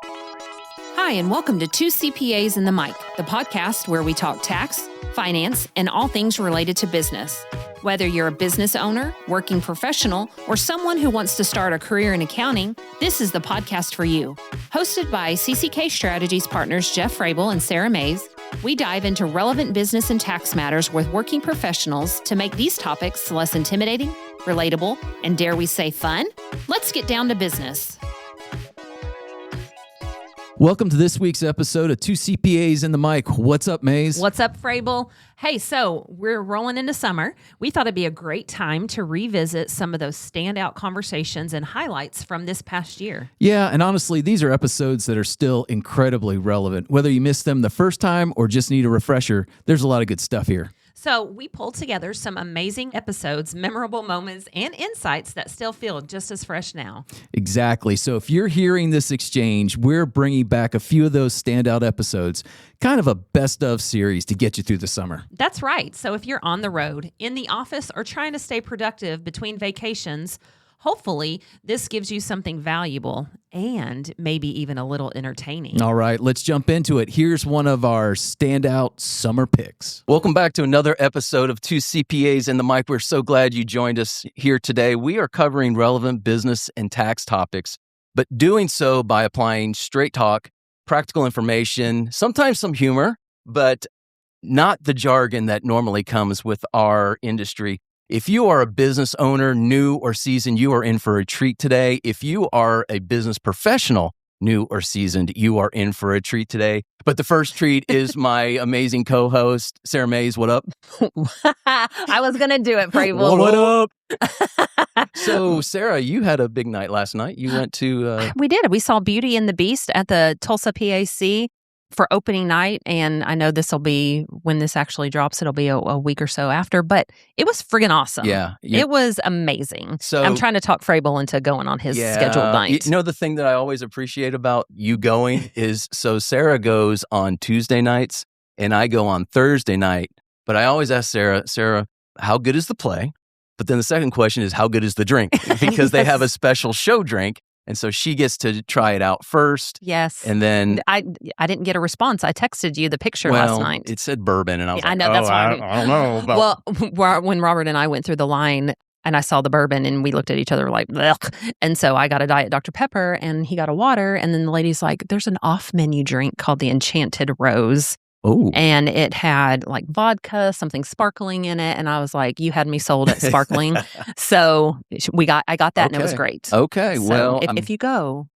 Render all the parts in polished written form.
Hi, and welcome to Two CPAs and the Mic, the podcast where we talk tax, finance, and all things related to business. Whether you're a business owner, working professional, or someone who wants to start a career in accounting, this is the podcast for you. Hosted by CCK Strategies partners Jeff Frable and Sara Mays, we dive into relevant business and tax matters with working professionals to make these topics less intimidating, relatable, and dare we say fun? Let's get down to business. Welcome to this week's episode of Two CPAs and the Mic. What's up, Mays? What's up, Frable? Hey, so we're rolling into summer. We thought it'd be a great time to revisit some of those standout conversations and highlights from this past year. Yeah, and honestly, these are episodes that are still incredibly relevant. Whether you missed them the first time or just need a refresher, there's a lot of good stuff here. So we pulled together some amazing episodes, memorable moments, and insights that still feel just as fresh now. Exactly. So if you're hearing this exchange, we're bringing back a few of those standout episodes, kind of a best of series to get you through the summer. That's right. So if you're on the road, in the office, or trying to stay productive between vacations, hopefully this gives you something valuable and maybe even a little entertaining. All right, let's jump into it. Here's one of our standout summer picks. Welcome back to another episode of Two CPAs and the Mic. We're so glad you joined us here today. We are covering relevant business and tax topics, but doing so by applying straight talk, practical information, sometimes some humor, but not the jargon that normally comes with our industry. If you are a business owner, new or seasoned, you are in for a treat today. If you are a business professional, new or seasoned, you are in for a treat today. But the first treat is my amazing co-host, Sara Mays. What up? I was going to do it, Frable. What up? So, Sara, you had a big night last night. You went to... We did. We saw Beauty and the Beast at the Tulsa PAC for opening night, and I know this will be, when this actually drops, it'll be a week or so after, but it was friggin' awesome. Yeah. It was amazing. So I'm trying to talk Frable into going on his scheduled night. You know, the thing that I always appreciate about you going is, so Sara goes on Tuesday nights, and I go on Thursday night, but I always ask Sara, how good is the play? But then the second question is, how good is the drink? Because they have a special show drink. And so she gets to try it out first. Yes. And then... I didn't get a response. I texted you the picture last night. It said bourbon, and I was I like, know, that's why I don't know about... Well, when Robert and I went through the line and I saw the bourbon and we looked at each other like, blech. And so I got a Diet Dr. Pepper and he got a water. And then the lady's like, there's an off-menu drink called the Enchanted Rose. Oh. And it had like vodka, something sparkling in it. And I was like, you had me sold at sparkling. So I got that and it was great. Okay. So well, if you go,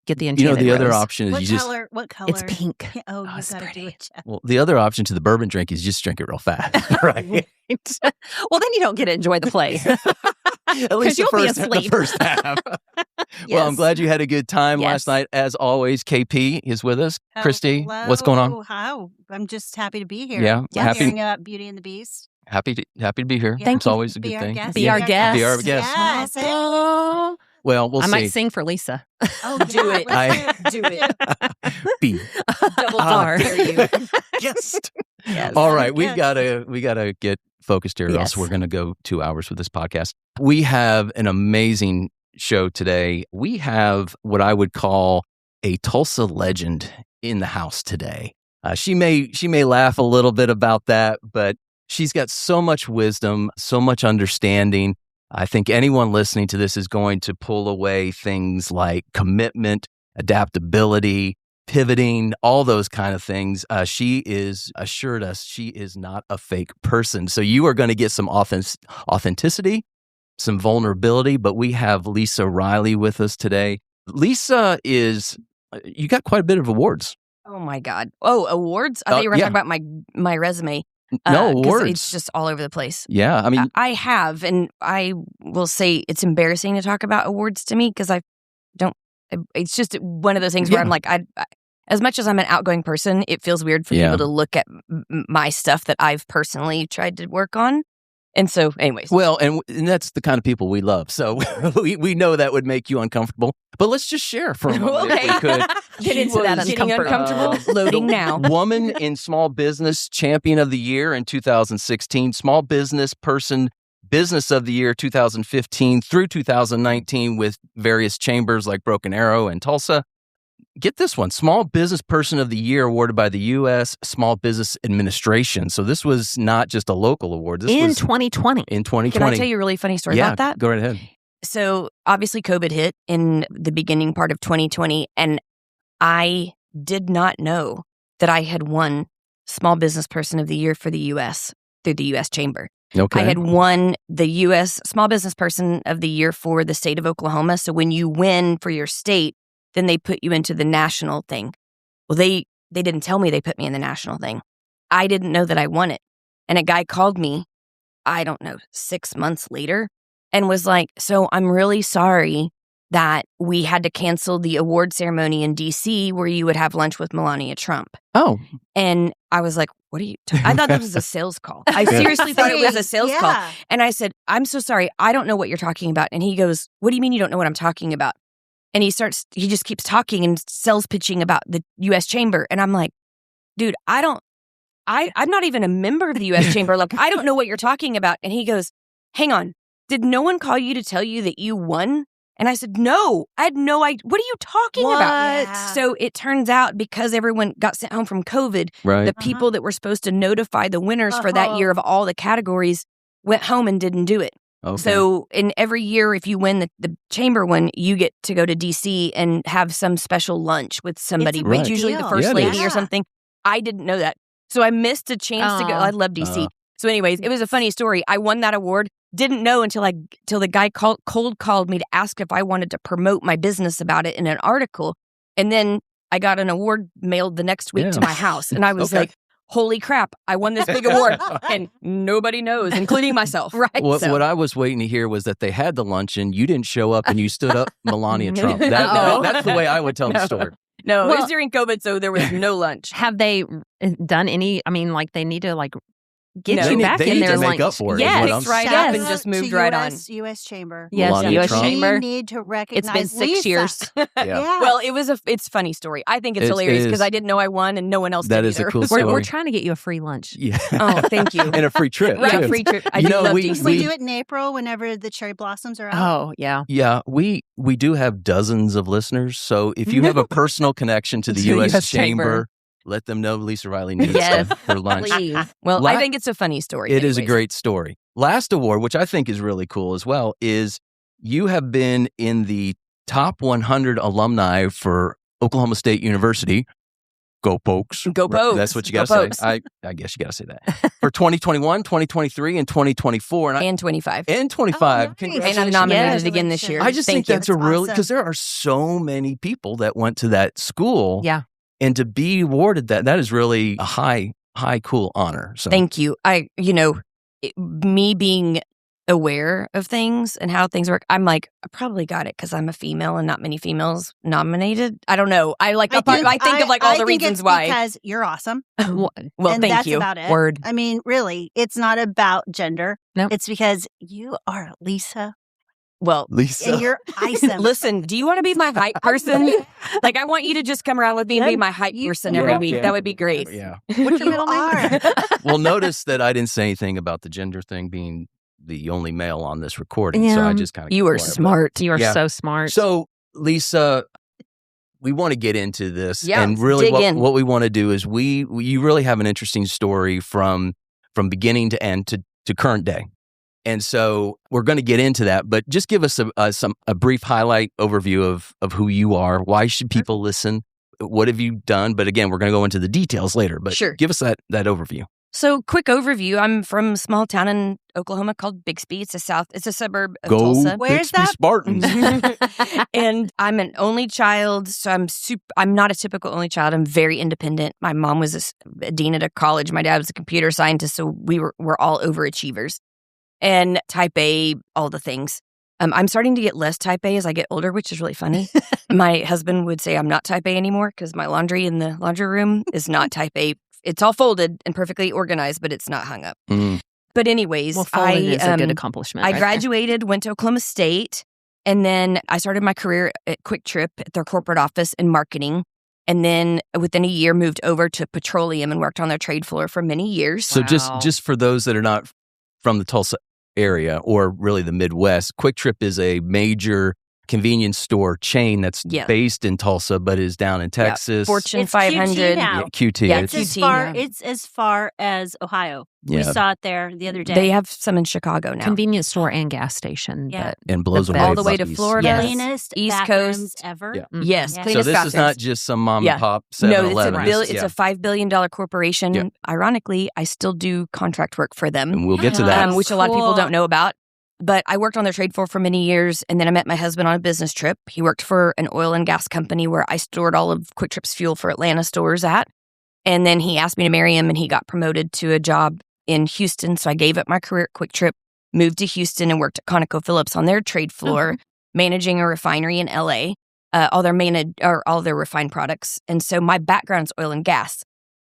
get the Enchanted Rose. The other option is What color? It's pink. Oh, you it's gotta pretty. do it. Well, the other option to the bourbon drink is just drink it real fast. Right. Well, then you don't get to enjoy the play. At least you'll be the asleep. first half. Yes. Well, I'm glad you had a good time last night. As always, KP is with us. Christy, what's going on? How? I'm just happy to be here. Yeah. Happy. Hearing about Beauty and the Beast. Happy to be here. Yeah. It's always a good thing. Be our guest. Be our guest. Yes. Oh. Well, we'll see. I might sing for Lisa. Oh, Do it. Do it. Be Double R. guest. Yes. All right, we gotta get focused here, or else we're gonna go 2 hours with this podcast. We have an amazing show today. We have what I would call a Tulsa legend in the house today. She may laugh a little bit about that, but she's got so much wisdom, so much understanding. I think anyone listening to this is going to pull away things like commitment, adaptability, pivoting, all those kind of things. She is assured us she is not a fake person. So you are going to get some authenticity, some vulnerability, but we have Lisa Riley with us today. Lisa you got quite a bit of awards. Oh my God. Oh, awards? I thought you were talking about my resume. No, awards. It's just all over the place. Yeah, I mean... I have, and I will say it's embarrassing to talk about awards to me because I don't... It's just one of those things where I'm like, I as much as I'm an outgoing person, it feels weird for people to look at my stuff that I've personally tried to work on. And so, anyways. Well, and that's the kind of people we love. So we know that would make you uncomfortable. But let's just share for a moment if we could. Get into that uncomfortable. Loading now. Woman in Small Business Champion of the Year in 2016. Small Business Person Business of the Year 2015 through 2019 with various chambers like Broken Arrow and Tulsa. get this one, Small Business Person of the Year awarded by the U.S. Small Business Administration. So this was not just a local award. This in was 2020. In 2020. Can I tell you a really funny story about that? Go right ahead. So obviously COVID hit in the beginning part of 2020, and I did not know that I had won Small Business Person of the Year for the U.S. through the U.S. Chamber. Okay. I had won the U.S. Small Business Person of the Year for the state of Oklahoma. So when you win for your state, then they put you into the national thing. Well, they didn't tell me they put me in the national thing. I didn't know that I won it. And a guy called me, I don't know, 6 months later and was like, so I'm really sorry that we had to cancel the award ceremony in D.C. where you would have lunch with Melania Trump. Oh. And I was like, what are you I thought this was a sales call. I seriously thought it was a sales call. And I said, I'm so sorry. I don't know what you're talking about. And he goes, what do you mean you don't know what I'm talking about? And he just keeps talking and sales pitching about the U.S. Chamber. And I'm like, dude, I'm not even a member of the U.S. Chamber. Like, I don't know what you're talking about. And he goes, hang on. Did no one call you to tell you that you won? And I said, no, I had no idea. What are you talking about? Yeah. So it turns out because everyone got sent home from COVID, the people that were supposed to notify the winners for that year of all the categories went home and didn't do it. Okay. So in every year, if you win the chamber one, you get to go to D.C. and have some special lunch with somebody. It's a big usually deal. the first Yeah, it lady is. or something. I didn't know that. So I missed a chance to go. I love D.C. So anyways, it was a funny story. I won that award. Didn't know until the guy cold called me to ask if I wanted to promote my business about it in an article. And then I got an award mailed the next week to my house. And I was like, holy crap, I won this big award. And nobody knows, including myself. Right. What I was waiting to hear was that they had the luncheon, you didn't show up, and you stood up Melania Trump. That's the way I would tell the story. No, it was during COVID, so there was no lunch. Have they done any, they need to get you back they in need their to make lunch. up for it. Yes, is what I'm right saying. up and just moved right on. U.S. Chamber. Yes, Melania U.S. Trump. Chamber. We need to recognize It's been 6 Lisa. years. Yeah. Well, it's a funny story. I think it's hilarious because I didn't know I won and no one else did That is either. a cool story. We're trying to get you a free lunch. Yeah. Oh, thank you. And a free trip. Right, too. free trip. I You do know, love we- DC. We do it in April whenever the cherry blossoms are out. Oh, yeah. Yeah, we do have dozens of listeners. So if you have a personal connection to the To U.S. US Chamber, Chamber. let them know Lisa Riley needs Yes, her lunch. please. Well, La- I think it's a funny story. It is a anyways. great story. Last award, which I think is really cool as well, is you have been in the top 100 alumni for Oklahoma State University. Go Pokes. Go Pokes. That's what you Go got to Pokes. say. I guess you got to say that. For 2021, 2023, and 2024. And 25. And 25. Oh, nice. And Congratulations. I'm nominated Yes. again this year. I just Thank think you. that's a really, Awesome. because there are so many people that went to that school. Yeah. And to be awarded that is really a high, cool honor. So Thank you. Me being aware of things and how things work, I'm like, I probably got it because I'm a female and not many females nominated. I don't know. I think of all the reasons why. Because you're awesome. Well, and thank that's you. about it. Word. I mean, really, it's not about gender. No. It's because you are Lisa Well, Lisa. and you're awesome. listen, do you want to be my hype person? I want you to just come around with me and be my hype person every week. Yeah. That would be great. Yeah. What's your middle name? Well, notice that I didn't say anything about the gender thing being the only male on this recording. So Yeah. I just kind of You are smart. You are Yeah. so smart. So, Lisa, we want to get into this, Yeah, and really, dig in. what we want to do is you really have an interesting story from beginning to end to current day, and so we're going to get into that. But just give us a brief highlight overview of who you are. Why should people listen? What have you done? But again, we're going to go into the details later. But Sure. give us that overview. So, quick overview. I'm from a small town in Oklahoma called Bixby. It's a suburb of Go Tulsa. Where's Bixby that? Spartans. And I'm an only child, so I'm not a typical only child. I'm very independent. My mom was a dean at a college. My dad was a computer scientist, so we're all overachievers. And type A, all the things. I'm starting to get less type A as I get older, which is really funny. My husband would say I'm not type A anymore because my laundry in the laundry room is not type A. It's all folded and perfectly organized, but it's not hung up. Mm. But anyways, well, folded is a good accomplishment. I right graduated, went to Oklahoma State, and then I started my career at Quick Trip at their corporate office in marketing. And then within a year, moved over to petroleum and worked on their trade floor for many years. So Wow. just for those that are not from the Tulsa area or really the Midwest, Quick Trip is a major convenience store chain that's based in Tulsa but is down in Texas. Fortune It's 500. QT now. QT. Yeah, It's QT, as far as Ohio. Yeah. We saw it there the other day. They have some in Chicago now. Convenience store and gas station. Yeah. But And blows away all the way to puppies. Florida. Yeah. Cleanest East bathrooms Coast. ever. Yeah. Yes, Yeah. So cleanest this bathrooms. is not just some mom Yeah. and pop No, 7-Eleven. it's a $5 billion corporation. Yeah. Ironically, I still do contract work for them, And we'll get to that. which a lot of people Cool. don't know about. But I worked on their trade floor for many years, and then I met my husband on a business trip. He worked for an oil and gas company where I stored all of Quick Trip's fuel for Atlanta stores at. And then he asked me to marry him, and he got promoted to a job in Houston. So I gave up my career at Quick Trip, moved to Houston, and worked at ConocoPhillips on their trade floor, managing a refinery in LA, all their refined products. And so my background's oil and gas.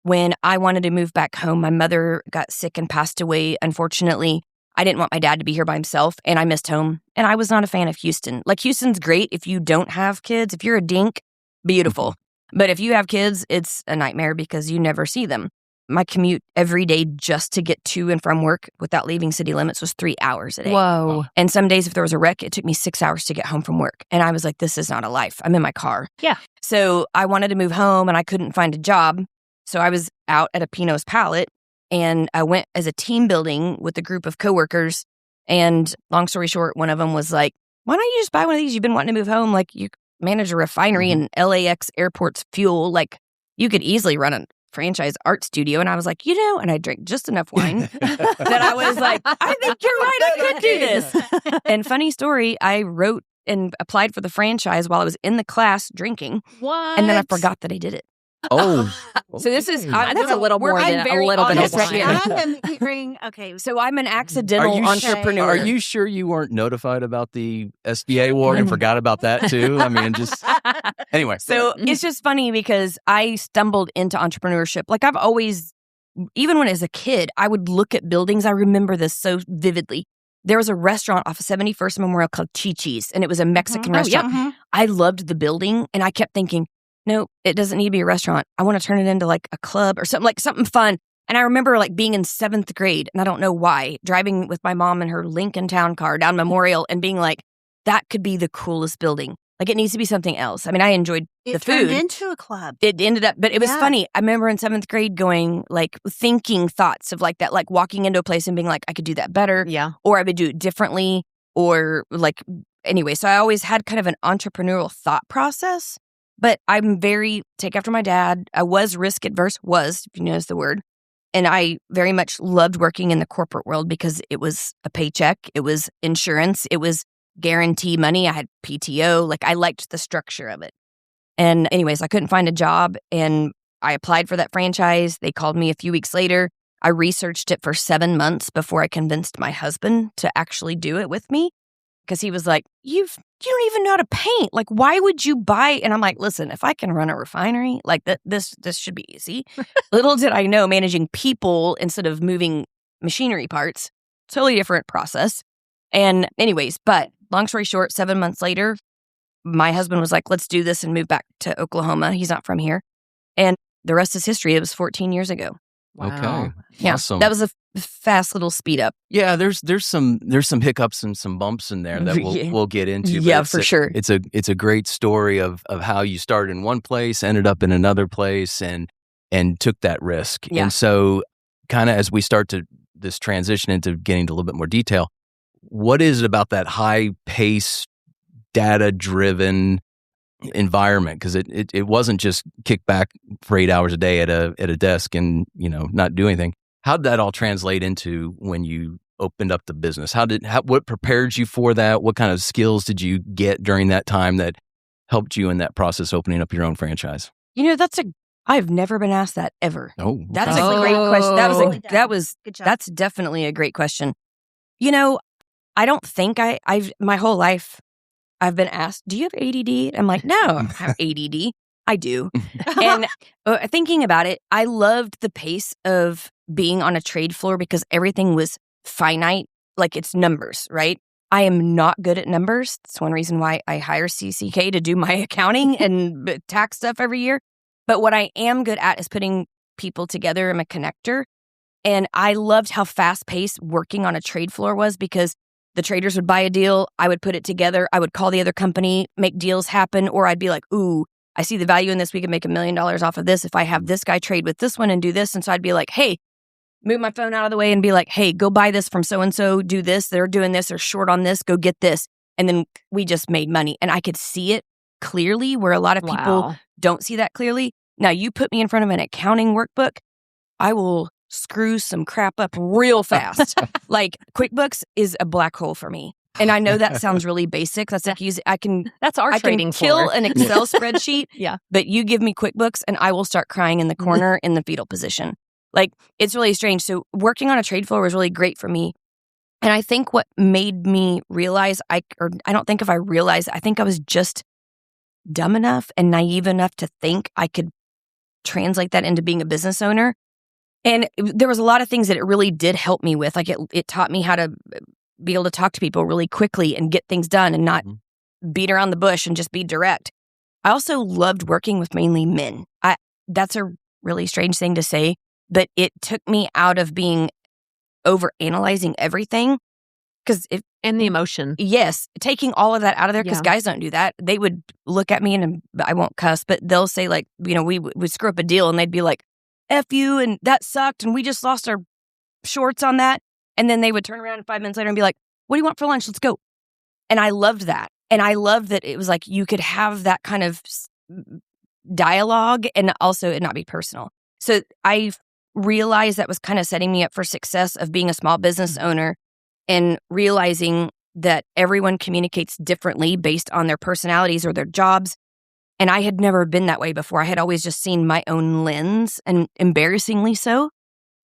When I wanted to move back home, my mother got sick and passed away, unfortunately. I didn't want my dad to be here by himself, and I missed home. And I was not a fan of Houston. Like, Houston's great if you don't have kids. If you're a dink, beautiful. But if you have kids, it's a nightmare because you never see them. My commute every day just to get to and from work without leaving city limits was 3 hours a day. whoa. And some days, if there was a wreck, it took me 6 hours to get home from work. And I was like, this is not a life. I'm in my car. Yeah. So I wanted to move home, and I couldn't find a job. So I was out at a Pinot's pallet, and I went as a team building with a group of coworkers. And long story short, one of them was like, why don't you just buy one of these? You've been wanting to move home. Like, you manage a refinery in LAX airport's fuel. Like, you could easily run a franchise art studio. And I was like, and I drank just enough wine that I was like, I think you're right. I could do this. And funny story, I wrote and applied for the franchise while I was in the class drinking. What? And then I forgot that I did it. Oh. So this is That's a little more than a little bit of honest right wine. here. I am hearing, okay. So I'm an accidental Are you sure- entrepreneur. Are you sure you weren't notified about the SBA award and forgot about that too? I mean, just anyway. So it's just funny because I stumbled into entrepreneurship. Like, I've always, even when I was a kid, I would look at buildings. I remember this so vividly. There was a restaurant off of 71st Memorial called Chi-Chi's, and it was a Mexican restaurant. Mhm. I loved the building, and I kept thinking, no, it doesn't need to be a restaurant. I want to turn it into like a club or something, like something fun. And I remember like being in 7th grade, and I don't know why, driving with my mom in her Lincoln Town car down Memorial and being like, that could be the coolest building. Like, it needs to be something else. I mean, I enjoyed the It food. turned into a club. It ended up, but it was Yeah. funny. I remember in 7th grade going, like, thinking thoughts of like that, like walking into a place and being like, I could do that better, Yeah. or I would do it differently, or like, anyway. So I always had kind of an entrepreneurial thought process, but I'm very take after my dad. I was risk adverse, if you notice the word. And I very much loved working in the corporate world because it was a paycheck, it was insurance, it was guarantee money. I had PTO. Like, I liked the structure of it. And anyways, I couldn't find a job, and I applied for that franchise. They called me a few weeks later. I researched it for 7 months before I convinced my husband to actually do it with me, because he was like, you don't even know how to paint. Like, why would you buy? And I'm like, listen, if I can run a refinery, like this should be easy. Little did I know, managing people instead of moving machinery parts, totally different process. And anyways, but long story short, 7 months later, my husband was like, let's do this and move back to Oklahoma. He's not from here. And the rest is history. It was 14 years ago. Okay. Yeah. Awesome. That was a fast little speed up. Yeah, there's some hiccups and some bumps in there that we'll get into. But Yeah, it's for sure. It's a great story of how you started in one place, ended up in another place, and took that risk. Yeah. And so, kind of as we start to this transition into getting to a little bit more detail, what is it about that high pace, data driven environment? Because it wasn't just kick back for 8 hours a day at a desk and not do anything. How did that all translate into when you opened up the business? What prepared you for that? What kind of skills did you get during that time that helped you in that process opening up your own franchise? I've never been asked that ever. Oh, That's wow. a great question. Good job. That's definitely a great question. I don't think I've my whole life I've been asked, do you have ADD? I'm like, no, I don't have ADD. I do. And thinking about it, I loved the pace of being on a trade floor because everything was finite, like it's numbers, right? I am not good at numbers. That's one reason why I hire CCK to do my accounting and tax stuff every year. But what I am good at is putting people together. I'm a connector. And I loved how fast-paced working on a trade floor was because the traders would buy a deal. I would put it together. I would call the other company, make deals happen. Or I'd be like, ooh, I see the value in this. We can make $1 million off of this if I have this guy trade with this one and do this. And so I'd be like, hey, move my phone out of the way and be like, hey, go buy this from so-and-so, do this. They're doing this. They're short on this. Go get this. And then we just made money. And I could see it clearly where a lot of people don't see that clearly. Now, you put me in front of an accounting workbook, I will screw some crap up real fast. Like QuickBooks is a black hole for me. And I know that sounds really basic. That's like that's our trading kill an Excel spreadsheet. Yeah. But you give me QuickBooks and I will start crying in the corner in the fetal position. Like, it's really strange. So working on a trade floor was really great for me. And I think what made me realize, I don't think if I realized, I think I was just dumb enough and naive enough to think I could translate that into being a business owner. And there was a lot of things that it really did help me with. Like it taught me how to be able to talk to people really quickly and get things done and not beat around the bush and just be direct. I also loved working with mainly men. That's a really strange thing to say, but it took me out of being over-analyzing everything. And the emotion. Yes. Taking all of that out of there, because guys don't do that. They would look at me and I won't cuss, but they'll say like, we would screw up a deal and they'd be like, F you, and that sucked, and we just lost our shorts on that. And then they would turn around 5 minutes later and be like, what do you want for lunch? Let's go. And I loved that. And I loved that it was like you could have that kind of dialogue and also it not be personal. So I realized that was kind of setting me up for success of being a small business owner and realizing that everyone communicates differently based on their personalities or their jobs. And I had never been that way before. I had always just seen my own lens, and embarrassingly so.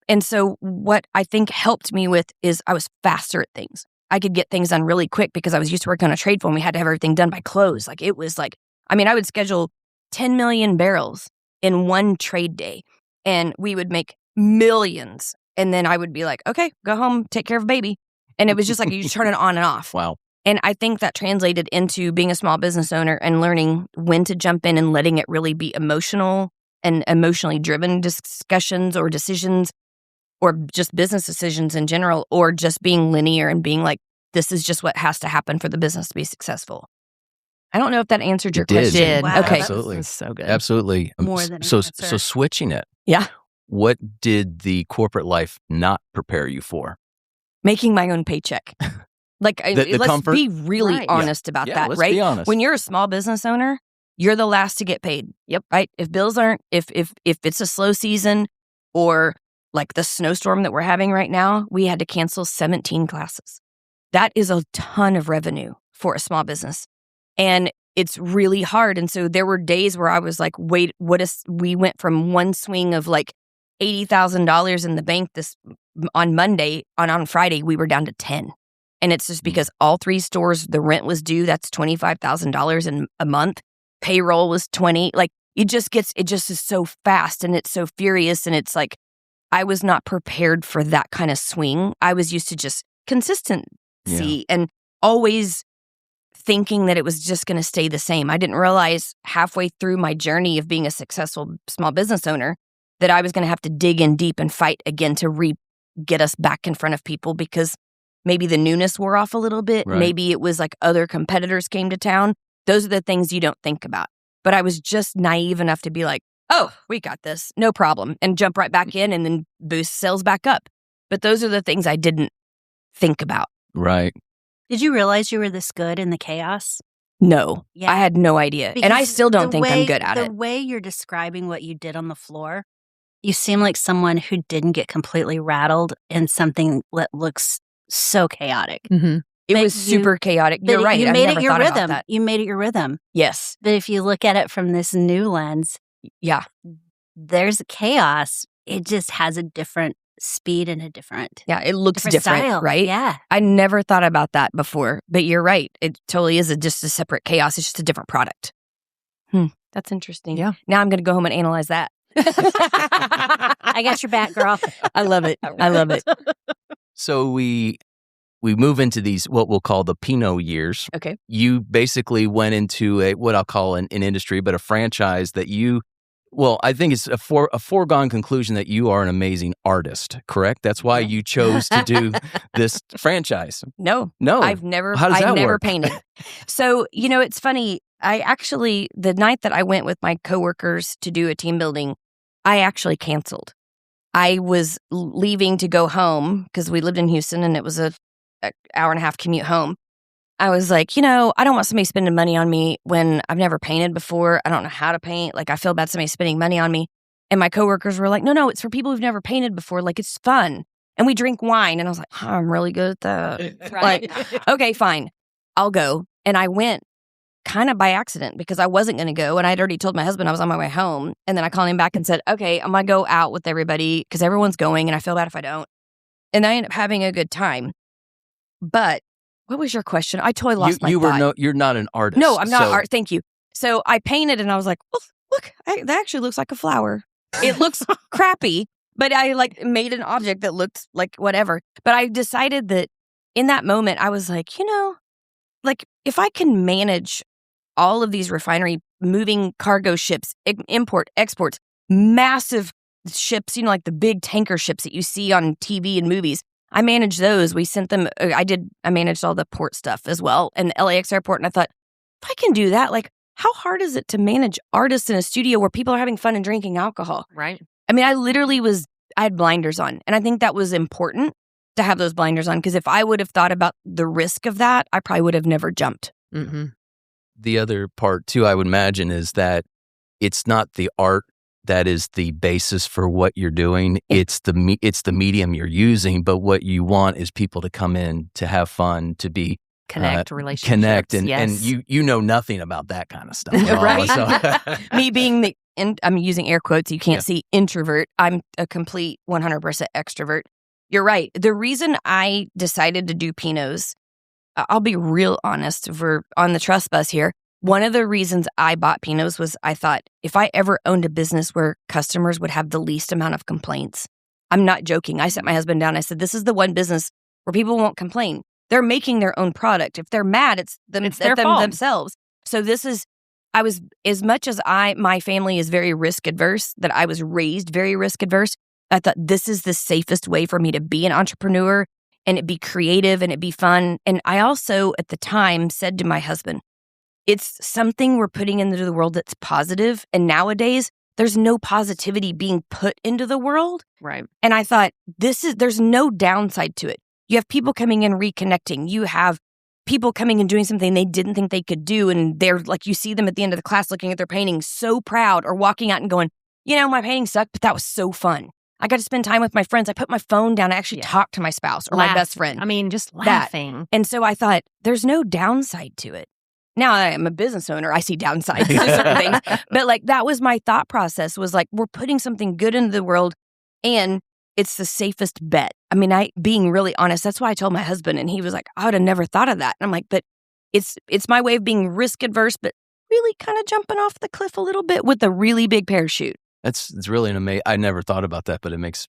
And so what I think helped me with is I was faster at things. I could get things done really quick because I was used to working on a trade floor and we had to have everything done by close. Like it was like, I would schedule 10 million barrels in one trade day and we would make millions. And then I would be like, okay, go home, take care of baby. And it was just like, you turn it on and off. Wow. And I think that translated into being a small business owner and learning when to jump in and letting it really be emotional and emotionally driven discussions or decisions or just business decisions in general, or just being linear and being like, this is just what has to happen for the business to be successful. I don't know if that answered your question. Did. Wow. Okay. Absolutely. That's so good. Absolutely. More than an so answer. switching it. Yeah. What did the corporate life not prepare you for? Making my own paycheck. Like, The let's comfort? be really Right. honest about that, let's right? be honest. When you're a small business owner, you're the last to get paid. Yep. Right. If bills aren't, if it's a slow season or like the snowstorm that we're having right now, we had to cancel 17 classes. That is a ton of revenue for a small business. And it's really hard. And so there were days where I was like, wait, we went from one swing of like $80,000 in the bank on Monday, on Friday, we were down to 10. And it's just because all 3 stores, the rent was due. That's $25,000 in a month. Payroll was 20. Like it just is so fast and it's so furious. And it's like, I was not prepared for that kind of swing. I was used to just consistency and always thinking that it was just going to stay the same. I didn't realize halfway through my journey of being a successful small business owner that I was going to have to dig in deep and fight again to get us back in front of people because maybe the newness wore off a little bit. Right. Maybe it was like other competitors came to town. Those are the things you don't think about. But I was just naive enough to be like, oh, we got this, no problem, and jump right back in and then boost sales back up. But those are the things I didn't think about. Right. Did you realize you were this good in the chaos? No, Yeah. I had no idea. And I Because still don't the think I'm way- good at The it. way you're describing what you did on the floor, you seem like someone who didn't get completely rattled in something that looks so chaotic. Mm-hmm. It But was super chaotic. But You're right. You I've made never it your thought about rhythm. that. You made it your rhythm. Yes. But if you look at it from this new lens, Yeah. there's chaos. It just has a different speed and a different Yeah. It looks different, style. right? Yeah. I never thought about that before, but you're right. It totally is just a separate chaos. It's just a different product. That's interesting. Yeah. Now I'm going to go home and analyze that. I got your back, girl. I love it. I love it. So we move into these, what we'll call the Pinot years. Okay. You basically went into what I'll call an industry, but a franchise that you Well, I think it's a foregone conclusion that you are an amazing artist, correct? That's why you chose to do this franchise. No. I've never How does that work? painted. So, it's funny. I actually, the night that I went with my coworkers to do a team building, I actually canceled. I was leaving to go home because we lived in Houston and it was an hour and a half commute home. I was like, I don't want somebody spending money on me when I've never painted before. I don't know how to paint. Like, I feel bad somebody spending money on me. And my coworkers were like, no, it's for people who've never painted before. Like, it's fun. And we drink wine. And I was like, I'm really good at that. Right. Like, okay, fine. I'll go. And I went kind of by accident because I wasn't going to go. And I'd already told my husband I was on my way home. And then I called him back and said, okay, I'm going to go out with everybody because everyone's going and I feel bad if I don't. And I ended up having a good time. But what was your question? I totally lost my thought. You're not an artist. No, I'm not art. Thank you. So I painted and I was like, well, look, that actually looks like a flower. It looks crappy, but I made an object that looked like whatever. But I decided that in that moment, I was like, if I can manage all of these refinery moving cargo ships, import, exports, massive ships, like the big tanker ships that you see on TV and movies. I managed those. We sent them. I managed all the port stuff as well and the LAX airport. And I thought, if I can do that, how hard is it to manage artists in a studio where people are having fun and drinking alcohol? Right. I mean, I had blinders on. And I think that was important to have those blinders on because if I would have thought about the risk of that, I probably would have never jumped. Mm-hmm. The other part, too, I would imagine, is that it's not the art that is the basis for what you're doing. It's the medium you're using, but what you want is people to come in to have fun, to be relationships. And you know nothing about that kind of stuff, right? So. Me being I'm using air quotes. You can't see introvert. I'm a complete 100% extrovert. You're right. The reason I decided to do Pinots, I'll be real honest. We're on the trust bus here. One of the reasons I bought Pinots was I thought if I ever owned a business where customers would have the least amount of complaints, I'm not joking. I sat my husband down. I said, this is the one business where people won't complain. They're making their own product. If they're mad, it's their fault. Themselves. So I was, as much as my family is very risk adverse, that I was raised very risk adverse, I thought this is the safest way for me to be an entrepreneur and it be creative and it be fun. And I also, at the time, said to my husband, it's something we're putting into the world that's positive. And nowadays, there's no positivity being put into the world. Right. And I thought, there's no downside to it. You have people coming in reconnecting. You have people coming and doing something they didn't think they could do. And they're like, you see them at the end of the class looking at their painting so proud or walking out and going, my painting sucked, but that was so fun. I got to spend time with my friends. I put my phone down. I actually talked to my spouse or my best friend. I mean, just laughing. And so I thought, there's no downside to it. Now I'm a business owner. I see downsides to certain things. But that was my thought process was we're putting something good into the world and it's the safest bet. I mean, being really honest, that's why I told my husband and he was like, I would have never thought of that. And I'm like, but it's my way of being risk adverse, but really kind of jumping off the cliff a little bit with a really big parachute. It's really an amazing. I never thought about that, but it makes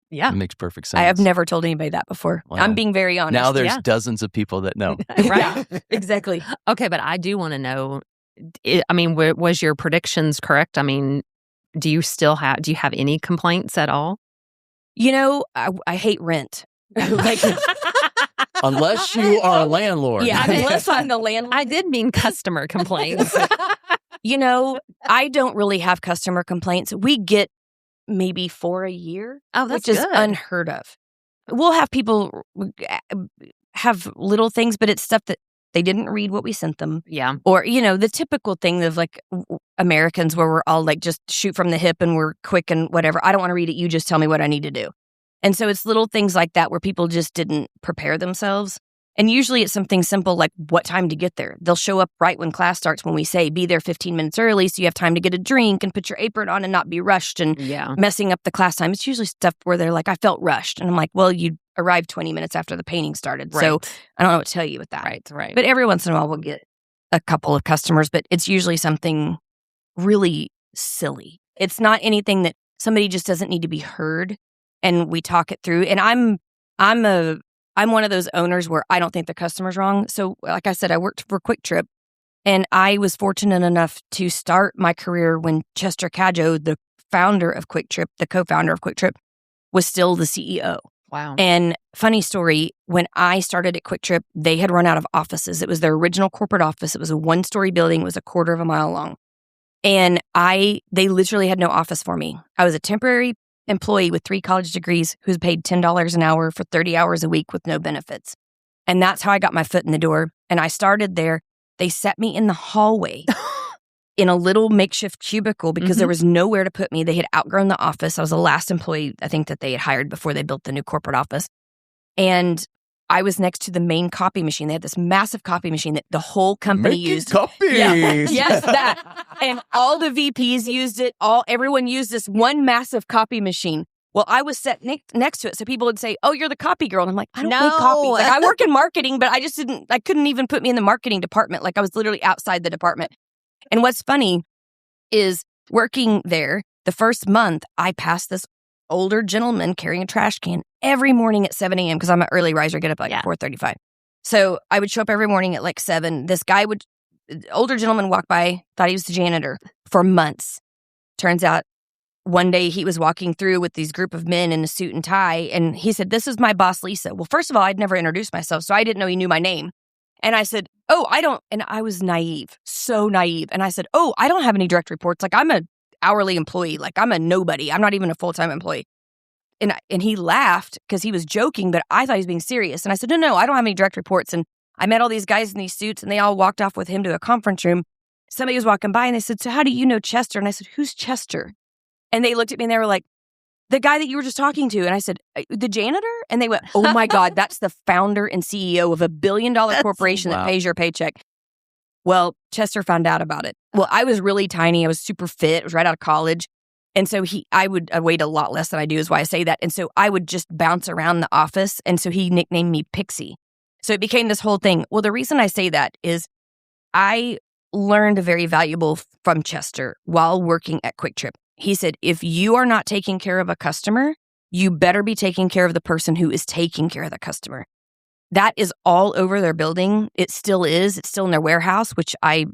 perfect sense. I have never told anybody that before. Wow. I'm being very honest. Now there's dozens of people that know. Right. Exactly. Okay, but I do want to know. Was your predictions correct? I mean, do you have any complaints at all? I hate rent. Unless you are a landlord. Yeah, unless I'm the landlord. I did mean customer complaints. I don't really have customer complaints. We get maybe 4 a year, which is unheard of. We'll have people have little things, but it's stuff that they didn't read what we sent them. Yeah. Or, the typical thing of Americans where we're all just shoot from the hip and we're quick and whatever. I don't want to read it. You just tell me what I need to do. And so it's little things like that where people just didn't prepare themselves. And usually it's something simple like what time to get there. They'll show up right when class starts when we say be there 15 minutes early so you have time to get a drink and put your apron on and not be rushed and messing up the class time. It's usually stuff where they're like, I felt rushed. And I'm like, well, you arrived 20 minutes after the painting started. Right. So I don't know what to tell you with that. Right. But every once in a while we'll get a couple of customers, but it's usually something really silly. It's not anything that somebody just doesn't need to be heard and we talk it through. And I'm one of those owners where I don't think the customer's wrong. So like I said, I worked for Quick Trip and I was fortunate enough to start my career when Chester Cadjo, the founder of Quick Trip, the co-founder of Quick Trip, was still the CEO. Wow. And funny story, when I started at Quick Trip, they had run out of offices. It was their original corporate office. It was a 1-story building. It was a quarter of a mile long. And they literally had no office for me. I was a temporary employee with 3 college degrees who was paid $10 an hour for 30 hours a week with no benefits. And that's how I got my foot in the door. And I started there. They set me in the hallway in a little makeshift cubicle because there was nowhere to put me. They had outgrown the office. I was the last employee, I think, that they had hired before they built the new corporate office. And I was next to the main copy machine. They had this massive copy machine that the whole company used. Copies. Yeah. Yes, that. And all the VPs used it. Everyone used this one massive copy machine. Well, I was set next to it. So people would say, "Oh, you're the copy girl." And I'm like, I don't make copy. Like, I work in marketing, but I couldn't even put me in the marketing department. Like, I was literally outside the department. And what's funny is working there, the first month, I passed this older gentleman carrying a trash can every morning at 7 a.m. because I'm an early riser, get up like 4:35. So I would show up every morning at like 7. This older gentleman walked by, thought he was the janitor for months. Turns out one day he was walking through with these group of men in a suit and tie, and he said, "This is my boss, Lisa." Well, first of all, I'd never introduced myself, so I didn't know he knew my name. And I said, "Oh, I don't," and I was naive, so naive. And I said, "Oh, I don't have any direct reports. Like, I'm an hourly employee. Like, I'm a nobody. I'm not even a full-time employee." And he laughed because he was joking, but I thought he was being serious. And I said, no, I don't have any direct reports. And I met all these guys in these suits, and they all walked off with him to a conference room. Somebody was walking by, and they said, "So how do you know Chester?" And I said, "Who's Chester?" And they looked at me, and they were like, "The guy that you were just talking to." And I said, "The janitor?" And they went, "Oh my God, that's the founder and CEO of a $1 billion corporation that pays your paycheck." Well, Chester found out about it. Well, I was really tiny. I was super fit. I was right out of college. And so I weighed a lot less than I do, is why I say that. And so I would just bounce around the office. And so he nicknamed me Pixie. So it became this whole thing. Well, the reason I say that is I learned very valuable from Chester while working at Quick Trip. He said, if you are not taking care of a customer, you better be taking care of the person who is taking care of the customer. That is all over their building. It still is. It's still in their warehouse, which I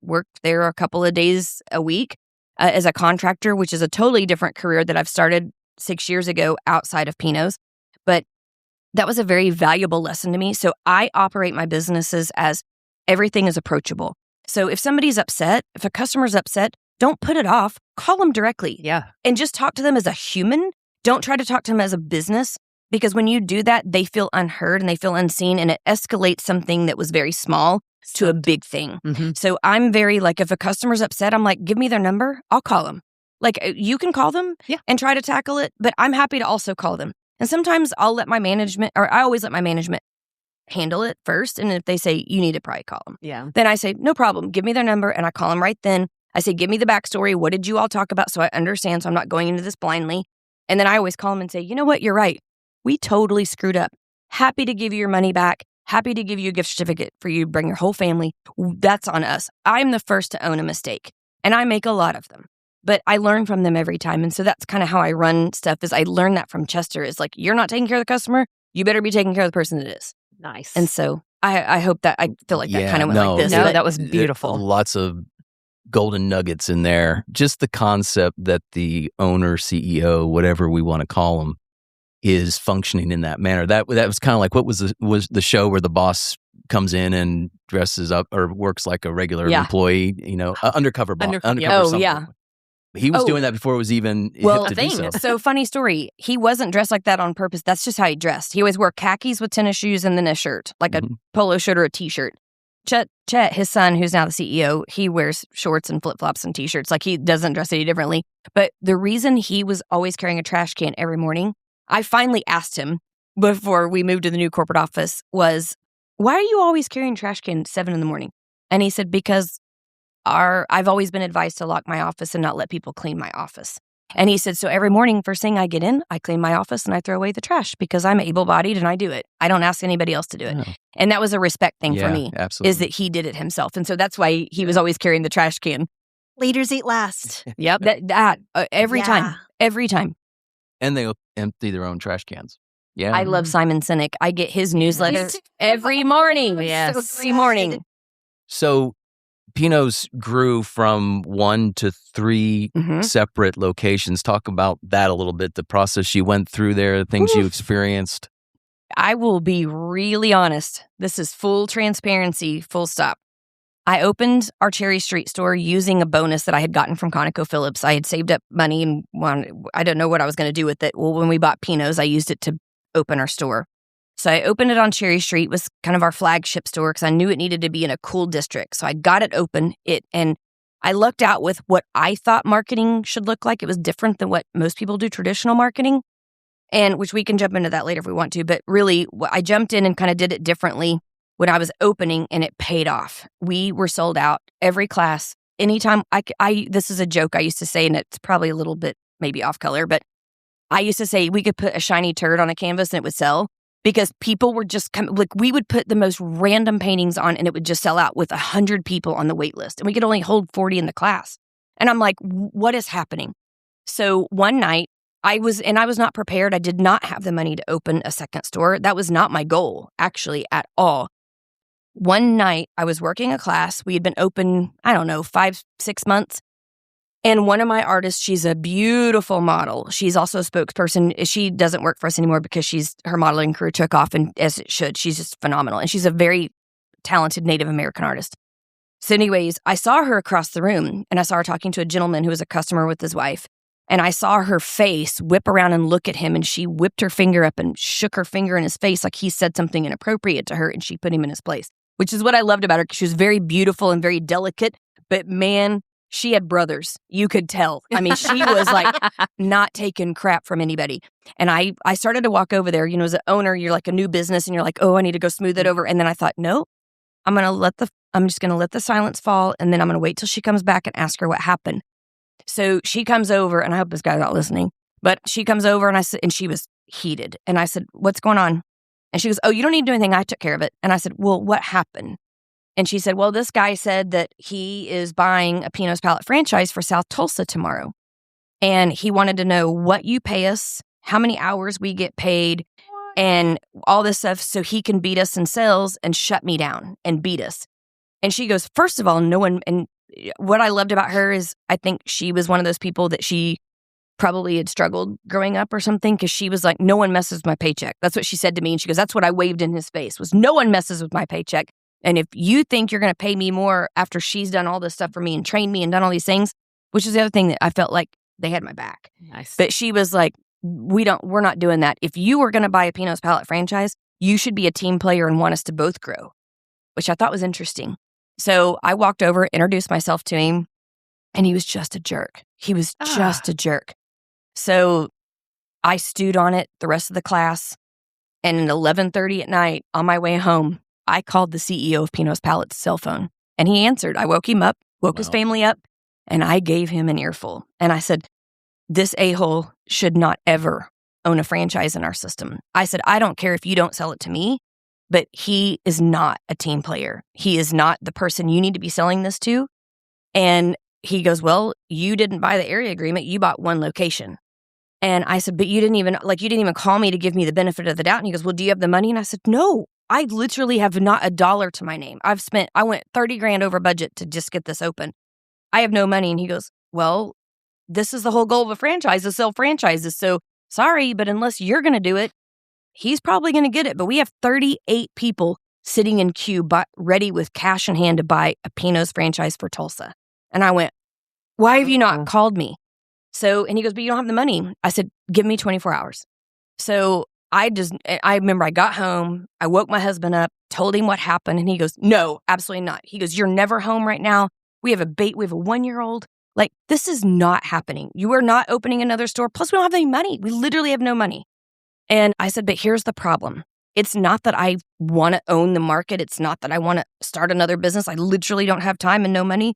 worked there a couple of days a week as a contractor, which is a totally different career that I've started 6 years ago outside of Pinot's. But that was a very valuable lesson to me. So I operate my businesses as everything is approachable. So if somebody's upset, if a customer's upset, don't put it off. Call them directly. Yeah. And just talk to them as a human. Don't try to talk to them as a business, because when you do that, they feel unheard and they feel unseen, and it escalates something that was very small to a big thing. Mm-hmm. So I'm very like, if a customer's upset, I'm like, give me their number. I'll call them. Like, you can call them and try to tackle it, but I'm happy to also call them. And sometimes I always let my management handle it first. And if they say, you need to probably call them. Yeah. Then I say, no problem. Give me their number. And I call them right then. I say, give me the backstory. What did you all talk about? So I understand. So I'm not going into this blindly. And then I always call them and say, you know what? You're right. We totally screwed up. Happy to give you your money back. Happy to give you a gift certificate for you to bring your whole family. That's on us. I'm the first to own a mistake. And I make a lot of them. But I learn from them every time. And so that's kind of how I run stuff, is I learned that from Chester. Is like, you're not taking care of the customer. You better be taking care of the person that is. Nice. And so I hope that, I feel like that kind of went like this. No, that was beautiful. Lots of golden nuggets in there. Just the concept that the owner, CEO, whatever we want to call them, is functioning in that manner. That was kind of like, what was the show where the boss comes in and dresses up or works like a regular employee, undercover boss. Yeah. He was doing that before it was even hip to do so. So funny story. He wasn't dressed like that on purpose. That's just how he dressed. He always wore khakis with tennis shoes and then a shirt, like a polo shirt or a t-shirt. Chet, his son, who's now the CEO, he wears shorts and flip-flops and t-shirts. Like, he doesn't dress any differently. But the reason he was always carrying a trash can every morning, I finally asked him before we moved to the new corporate office, was, why are you always carrying a trash can at 7 a.m? And he said, because I've always been advised to lock my office and not let people clean my office. And he said, so every morning, first thing I get in, I clean my office and I throw away the trash because I'm able-bodied and I do it. I don't ask anybody else to do it. No. And that was a respect thing for me, absolutely. is that he did it himself. And so that's why he was always carrying the trash can. Leaders eat last. Yep. Every time. And they empty their own trash cans. Yeah. I love Simon Sinek. I get his newsletter every morning. Yes. Every morning. So Pinot's grew from 1 to 3 separate locations. Talk about that a little bit, the process you went through there, the things you experienced. I will be really honest. This is full transparency, full stop. I opened our Cherry Street store using a bonus that I had gotten from ConocoPhillips. I had saved up money and I don't know what I was going to do with it. Well, when we bought Pinot's, I used it to open our store. So I opened it on Cherry Street. It was kind of our flagship store because I knew it needed to be in a cool district. So I got it open. And I lucked out with what I thought marketing should look like. It was different than what most people do traditional marketing, and which we can jump into that later if we want to. But really, I jumped in and kind of did it differently when I was opening, and it paid off. We were sold out every class. Anytime this is a joke I used to say, and it's probably a little bit maybe off color, but I used to say we could put a shiny turd on a canvas and it would sell. Because people were just we would put the most random paintings on and it would just sell out with 100 people on the wait list. And we could only hold 40 in the class. And I'm like, what is happening? So one night I was not prepared. I did not have the money to open a second store. That was not my goal, actually, at all. One night I was working a class. We had been open, 5-6 months. And one of my artists, she's a beautiful model. She's also a spokesperson. She doesn't work for us anymore because her modeling career took off, and as it should. She's just phenomenal. And she's a very talented Native American artist. So anyways, I saw her across the room, and I saw her talking to a gentleman who was a customer with his wife. And I saw her face whip around and look at him, and she whipped her finger up and shook her finger in his face like he said something inappropriate to her, and she put him in his place, which is what I loved about her because she was very beautiful and very delicate. But man, she had brothers. You could tell. I mean, she was like not taking crap from anybody. And I started to walk over there. As an owner, you're like a new business and you're like, oh, I need to go smooth it over. And then I thought, no, I'm just going to let the silence fall. And then I'm going to wait till she comes back and ask her what happened. So she comes over, and I hope this guy's not listening, but she comes over and she was heated. And I said, what's going on? And she goes, oh, you don't need to do anything. I took care of it. And I said, well, what happened? And she said, well, this guy said that he is buying a Pinot's Palette franchise for South Tulsa tomorrow. And he wanted to know what you pay us, how many hours we get paid, and all this stuff so he can beat us in sales and shut me down and beat us. And she goes, first of all, no one, and what I loved about her is I think she was one of those people that she probably had struggled growing up or something, because she was like, no one messes with my paycheck. That's what she said to me. And she goes, that's what I waved in his face, was no one messes with my paycheck. And if you think you're going to pay me more after she's done all this stuff for me and trained me and done all these things, which is the other thing that I felt like they had my back. Nice. But she was like, we're not doing that. If you were going to buy a Pinot's Palette franchise, you should be a team player and want us to both grow, which I thought was interesting. So I walked over, introduced myself to him, and he was just a jerk. He was just a jerk. So I stewed on it the rest of the class. And at 11:30 at night, on my way home, I called the CEO of Pinot's Palette's cell phone, and he answered. I woke him up, his family up, and I gave him an earful. And I said, this a-hole should not ever own a franchise in our system. I said, I don't care if you don't sell it to me, but he is not a team player. He is not the person you need to be selling this to. And he goes, well, you didn't buy the area agreement. You bought one location. And I said, but you didn't even call me to give me the benefit of the doubt. And he goes, well, do you have the money? And I said, no. I literally have not a dollar to my name. I went $30,000 over budget to just get this open. I have no money. And he goes, well, this is the whole goal of a franchise, to sell franchises. So sorry, but unless you're going to do it, he's probably going to get it. But we have 38 people sitting in queue, ready with cash in hand to buy a Pinot's franchise for Tulsa. And I went, why have you not called me? And he goes, but you don't have the money. I said, give me 24 hours. So I remember I got home, I woke my husband up, told him what happened, and he goes, no, absolutely not. He goes, you're never home right now. We have a 1-year-old. Like, this is not happening. You are not opening another store. Plus, we don't have any money. We literally have no money. And I said, but here's the problem. It's not that I want to own the market. It's not that I want to start another business. I literally don't have time and no money.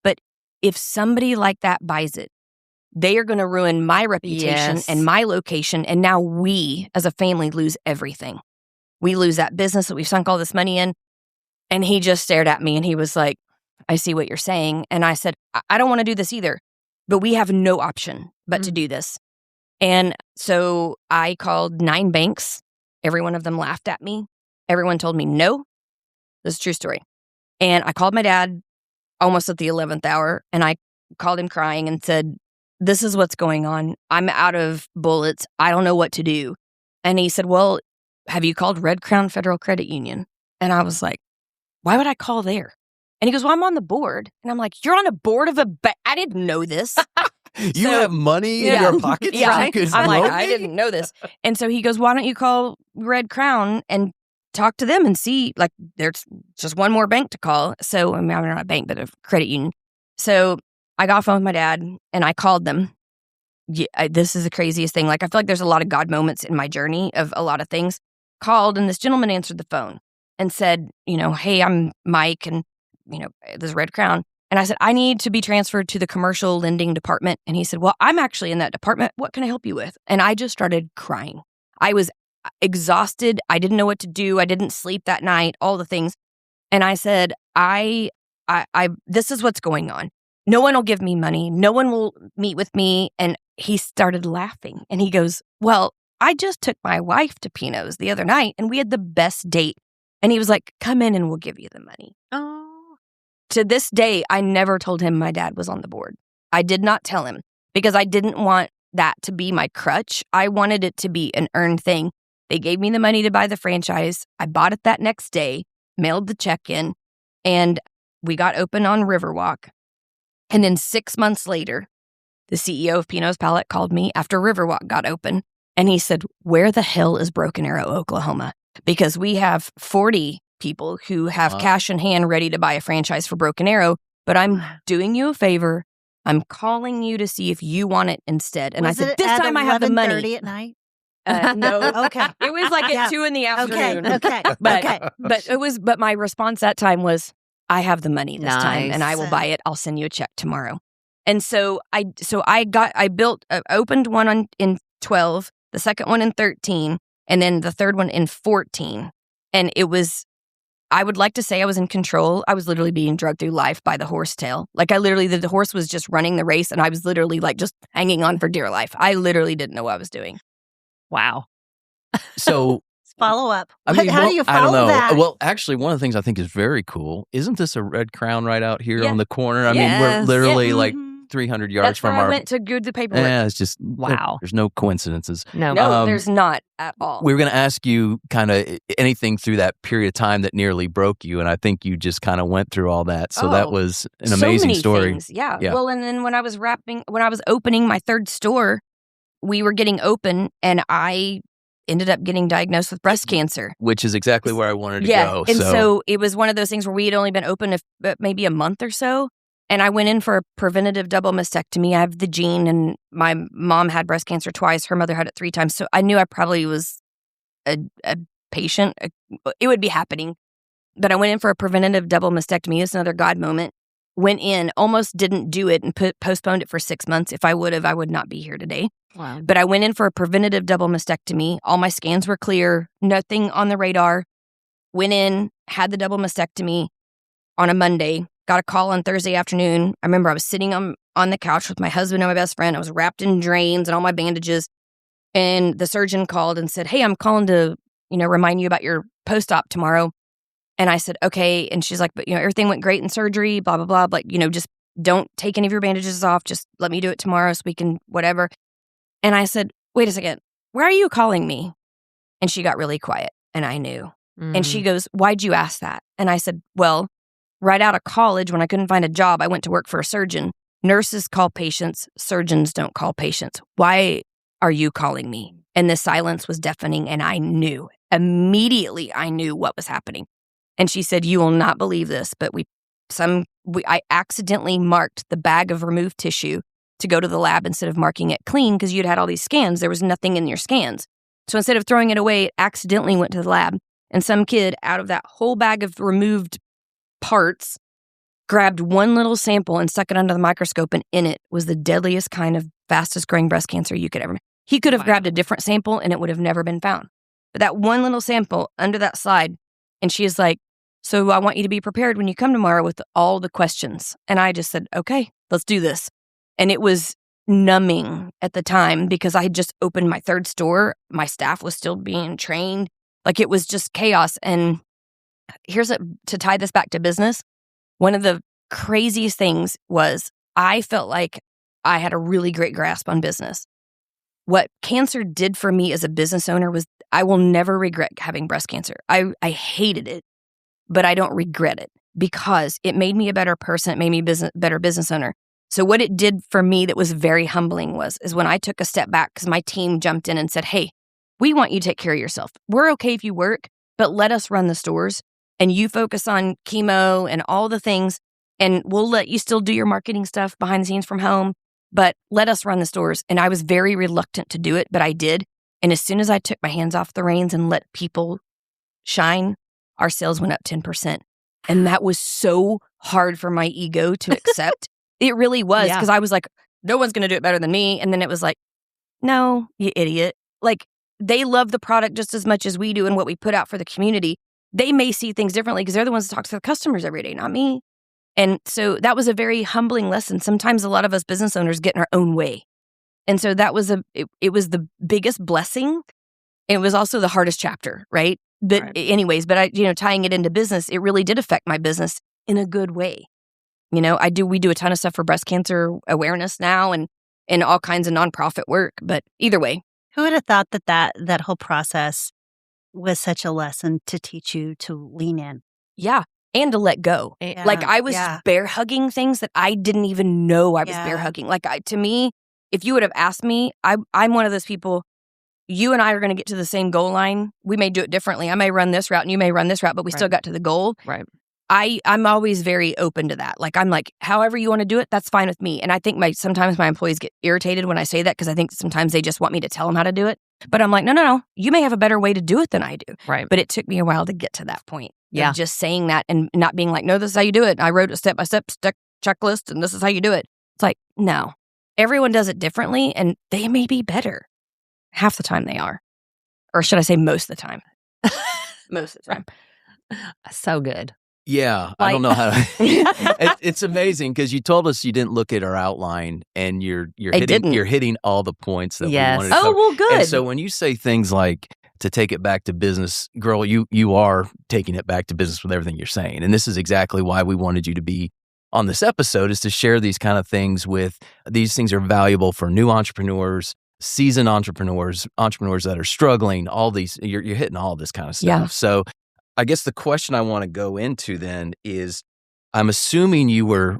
But if somebody like that buys it, they are going to ruin my reputation and my location. And now we, as a family, lose everything. We lose that business that we've sunk all this money in. And he just stared at me and he was like, I see what you're saying. And I said, I don't want to do this either, but we have no option but to do this. And so I called 9 banks. Every one of them laughed at me. Everyone told me no. This is a true story. And I called my dad almost at the 11th hour. And I called him crying and said, this is what's going on. I'm out of bullets. I don't know what to do. And he said, well, have you called Red Crown Federal Credit Union? And I was like, why would I call there? And he goes, well, I'm on the board. And I'm like, you're on a board of a bank? I didn't know this. You have money in your pockets? Yeah. You could I'm like, loan I me? didn't know this. And so he goes, why don't you call Red Crown and talk to them and see, like, there's just one more bank to call. So, I mean, I'm not a bank, but a credit union. So I got off the phone with my dad and I called them. Yeah, this is the craziest thing. Like, I feel like there's a lot of God moments in my journey of a lot of things. Called, and this gentleman answered the phone and said, hey, I'm Mike, and, this is Red Crown. And I said, I need to be transferred to the commercial lending department. And he said, well, I'm actually in that department. What can I help you with? And I just started crying. I was exhausted. I didn't know what to do. I didn't sleep that night, all the things. And I said, I this is what's going on. No one will give me money. No one will meet with me. And he started laughing. And he goes, well, I just took my wife to Pinot's the other night and we had the best date. And he was like, come in and we'll give you the money. Oh. To this day, I never told him my dad was on the board. I did not tell him because I didn't want that to be my crutch. I wanted it to be an earned thing. They gave me the money to buy the franchise. I bought it that next day, mailed the check in, and we got open on Riverwalk. And then 6 months later, the CEO of Pinot's Palette called me after Riverwalk got open. And he said, where the hell is Broken Arrow, Oklahoma? Because we have 40 people who have cash in hand ready to buy a franchise for Broken Arrow, but I'm doing you a favor. I'm calling you to see if you want it instead. And was I said, it this at time I have the money. 11:30 at night? No. Okay. It was like at 2 in the afternoon. Okay. But my response that time was, I have the money this time and I will Nice. buy it. I'll send you a check tomorrow. And so I opened one in 12, the second one in 13, and then the third one in 14. And it was, I would like to say I was in control. I was literally being dragged through life by the horse tail. Like the horse was just running the race and I was literally like just hanging on for dear life. I literally didn't know what I was doing. Wow. So Follow up. I mean, How do you I don't follow know. that? Well, actually, one of the things I think is very cool, isn't this a Red Crown right out here Yeah. on the corner? I mean, Yes. we're literally Yeah. like Mhm. 300 yards That's from where our. I went to do the paperwork. Yeah, it's just Wow. There's no coincidences. No. No, there's not at all. We were going to ask you kind of anything through that period of time that nearly broke you, and I think you just kind of went through all that. So that Oh, was an so amazing many story. things. Yeah. Yeah. Well, and then when I was opening my third store, we were getting open and I ended up getting diagnosed with breast cancer. Which is exactly where I wanted to Yeah. go. And so it was one of those things where we had only been open maybe a month or so. And I went in for a preventative double mastectomy. I have the gene, and my mom had breast cancer twice. Her mother had it 3 times. So I knew I probably was a patient. It would be happening. But I went in for a preventative double mastectomy. It's another God moment. Went in, almost didn't do it, and postponed it for 6 months. If I would have, I would not be here today. Wow. But I went in for a preventative double mastectomy. All my scans were clear, nothing on the radar. Went in, had the double mastectomy on a Monday. Got a call on Thursday afternoon. I remember I was sitting on the couch with my husband and my best friend. I was wrapped in drains and all my bandages. And the surgeon called and said, hey, I'm calling to, remind you about your post-op tomorrow. And I said, okay. And she's like, but, everything went great in surgery, blah, blah, blah. Like, just don't take any of your bandages off. Just let me do it tomorrow so we can whatever. And I said, wait a second, where are you calling me? And she got really quiet and I knew. And she goes, why'd you ask that? And I said, well, right out of college, when I couldn't find a job, I went to work for a surgeon. Nurses call patients. Surgeons don't call patients. Why are you calling me? And the silence was deafening and I knew. Immediately, I knew what was happening. And she said, you will not believe this, but I accidentally marked the bag of removed tissue to go to the lab instead of marking it clean because you'd had all these scans. There was nothing in your scans. So instead of throwing it away, it accidentally went to the lab. And some kid out of that whole bag of removed parts grabbed one little sample and stuck it under the microscope, and in it was the deadliest kind of fastest growing breast cancer you could ever. He could have grabbed a different sample and it would have never been found. But that one little sample under that slide, and she is like, so I want you to be prepared when you come tomorrow with all the questions. And I just said, okay, let's do this. And it was numbing at the time because I had just opened my third store. My staff was still being trained. Like it was just chaos. And to tie this back to business, one of the craziest things was I felt like I had a really great grasp on business. What cancer did for me as a business owner was I will never regret having breast cancer. I hated it, but I don't regret it because it made me a better person. It made me better business owner. So what it did for me that was very humbling is when I took a step back because my team jumped in and said, hey, we want you to take care of yourself. We're okay if you work, but let us run the stores and you focus on chemo and all the things. And we'll let you still do your marketing stuff behind the scenes from home, but let us run the stores. And I was very reluctant to do it, but I did. And as soon as I took my hands off the reins and let people shine, our sales went up 10%. And that was so hard for my ego to accept. It really was, because I was like, no one's going to do it better than me. And then it was like, no, you idiot. Like, they love the product just as much as we do and what we put out for the community. They may see things differently because they're the ones that talk to the customers every day, not me. And so that was a very humbling lesson. Sometimes a lot of us business owners get in our own way. And so that was it was the biggest blessing. It was also the hardest chapter, right? But anyways, but tying it into business, it really did affect my business in a good way. We do a ton of stuff for breast cancer awareness now and all kinds of nonprofit work. But either way. Who would have thought that whole process was such a lesson to teach you to lean in? Yeah. And to let go. Yeah. Like I was bear hugging things that I didn't even know I was bear hugging. Like to me, if you would have asked me, I'm one of those people, you and I are going to get to the same goal line. We may do it differently. I may run this route and you may run this route, but we still got to the goal. Right. I'm always very open to that. Like I'm like, however you want to do it, that's fine with me. And I think sometimes my employees get irritated when I say that because I think sometimes they just want me to tell them how to do it. But I'm like, no. You may have a better way to do it than I do. Right. But it took me a while to get to that point. Yeah. Just saying that and not being like, no, this is how you do it. I wrote a step-by-step checklist and this is how you do it. It's like, no. Everyone does it differently and they may be better. Half the time they are. Or should I say most of the time? Most of the time. So good. Yeah, I don't know how to. It's amazing because you told us you didn't look at our outline and you're hitting all the points that we wanted to cover. Oh, well, good. And so when you say things like to take it back to business, girl, you are taking it back to business with everything you're saying. And this is exactly why we wanted you to be on this episode, is to share these kind of things these things are valuable for new entrepreneurs, seasoned entrepreneurs that are struggling, all these, you're hitting all this kind of stuff. Yeah. So I guess the question I want to go into then is, I'm assuming you were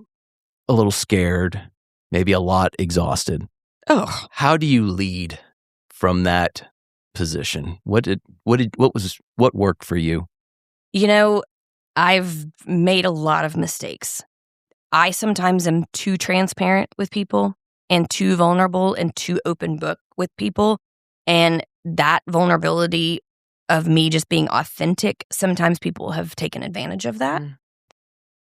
a little scared, maybe a lot exhausted. Oh, how do you lead from that position? What worked for you? I've made a lot of mistakes. I sometimes am too transparent with people and too vulnerable and too open book with people. And that vulnerability of me just being authentic, sometimes people have taken advantage of that. Mm.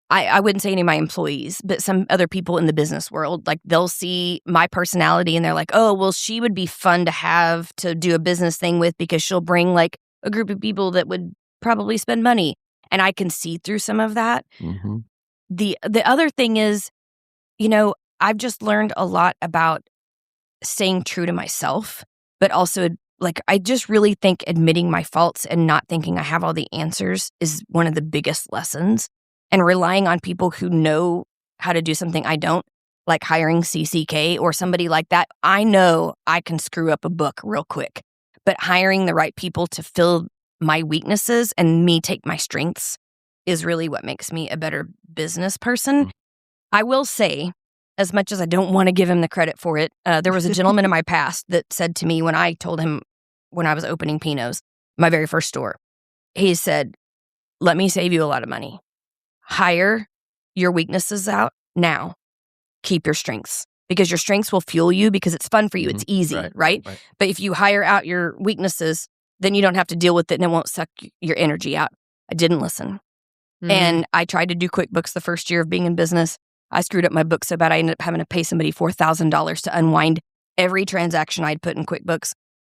I wouldn't say any of my employees, but some other people in the business world, like they'll see my personality and they're like, oh, well, she would be fun to have to do a business thing with because she'll bring like a group of people that would probably spend money. And I can see through some of that. Mm-hmm. The other thing is, I've just learned a lot about staying true to myself, but also like, I just really think admitting my faults and not thinking I have all the answers is one of the biggest lessons. And relying on people who know how to do something I don't, like hiring CCK or somebody like that. I know I can screw up a book real quick, but hiring the right people to fill my weaknesses and me take my strengths is really what makes me a better business person. I will say, as much as I don't want to give him the credit for it, there was a gentleman in my past that said to me when I told him when I was opening Pinot's, my very first store, he said, let me save you a lot of money. Hire your weaknesses out now. Keep your strengths because your strengths will fuel you because it's fun for you. Mm-hmm. It's easy, right? But if you hire out your weaknesses, then you don't have to deal with it and it won't suck your energy out. I didn't listen. Mm-hmm. And I tried to do QuickBooks the first year of being in business. I screwed up my book so bad I ended up having to pay somebody $4,000 to unwind every transaction I'd put in QuickBooks.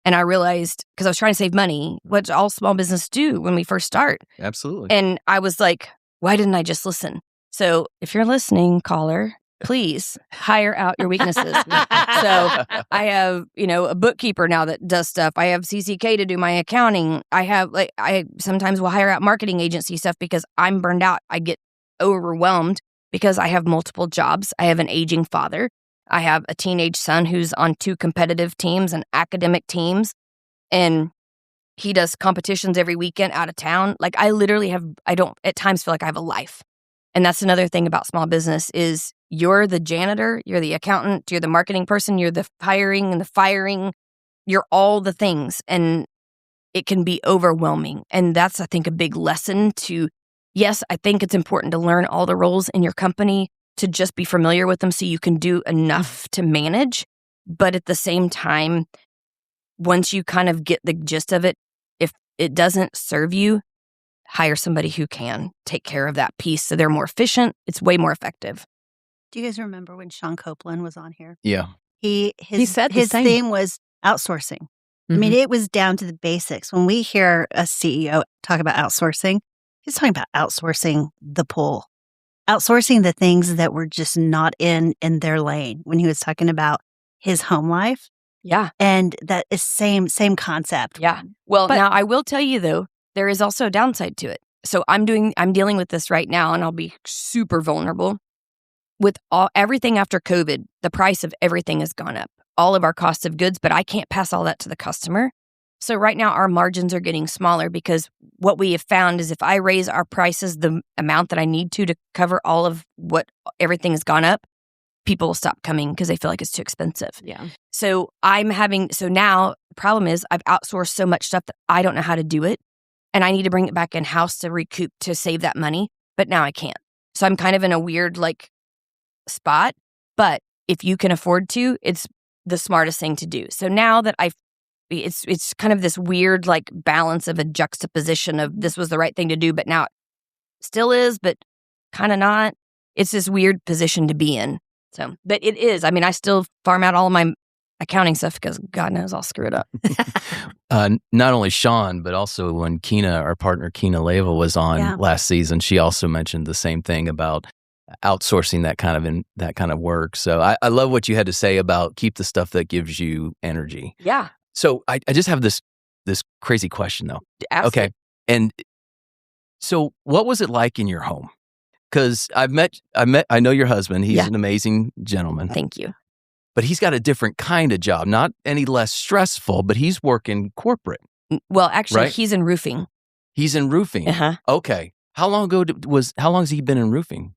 And I realized, because I was trying to save money, what all small business do when we first start. Absolutely. And I was like, why didn't I just listen? So if you're listening, caller, please hire out your weaknesses. So I have, a bookkeeper now that does stuff. I have CCK to do my accounting. I sometimes will hire out marketing agency stuff because I'm burned out. I get overwhelmed because I have multiple jobs. I have an aging father. I have a teenage son who's on 2 competitive teams and academic teams. And he does competitions every weekend out of town. Like I literally I don't at times feel like I have a life. And that's another thing about small business is you're the janitor, you're the accountant, you're the marketing person, you're the hiring and the firing. You're all the things. And it can be overwhelming. And that's, I think, a big lesson to, yes, I think it's important to learn all the roles in your company, to just be familiar with them so you can do enough to manage. But at the same time, once you kind of get the gist of it, if it doesn't serve you, hire somebody who can take care of that piece so they're more efficient. It's way more effective. Do you guys remember when Sean Copeland was on here? Yeah. He said his theme was outsourcing. Mm-hmm. I mean, it was down to the basics. When we hear a CEO talk about outsourcing, he's talking about outsourcing the pool. Outsourcing the things that were just not in their lane when he was talking about his home life. Yeah. And that is same concept. Yeah. Well, now I will tell you though, there is also a downside to it. So I'm dealing with this right now and I'll be super vulnerable. With everything after COVID, the price of everything has gone up. All of our costs of goods, but I can't pass all that to the customer. So right now our margins are getting smaller because what we have found is if I raise our prices the amount that I need to cover all of what everything has gone up, people will stop coming because they feel like it's too expensive. Yeah. So now the problem is I've outsourced so much stuff that I don't know how to do it. And I need to bring it back in-house to recoup, to save that money. But now I can't. So I'm kind of in a weird spot. But if you can afford to, it's the smartest thing to do. So now that it's kind of this weird balance of a juxtaposition of this was the right thing to do, but now it still is, but kind of not. It's this weird position to be in. So, but it is. I mean, I still farm out all of my accounting stuff because God knows I'll screw it up. Not only Sean, but also when our partner Keena Leva was on last season, she also mentioned the same thing about outsourcing that kind of work. So I love what you had to say about keep the stuff that gives you energy. Yeah. So I just have this crazy question though. Ask okay. it. And so what was it like in your home? Because I know your husband. He's an amazing gentleman. Thank you. But he's got a different kind of job, not any less stressful, but he's working corporate. Well, actually, right? He's in roofing. He's in roofing. Uh-huh. Okay. How long has he been in roofing?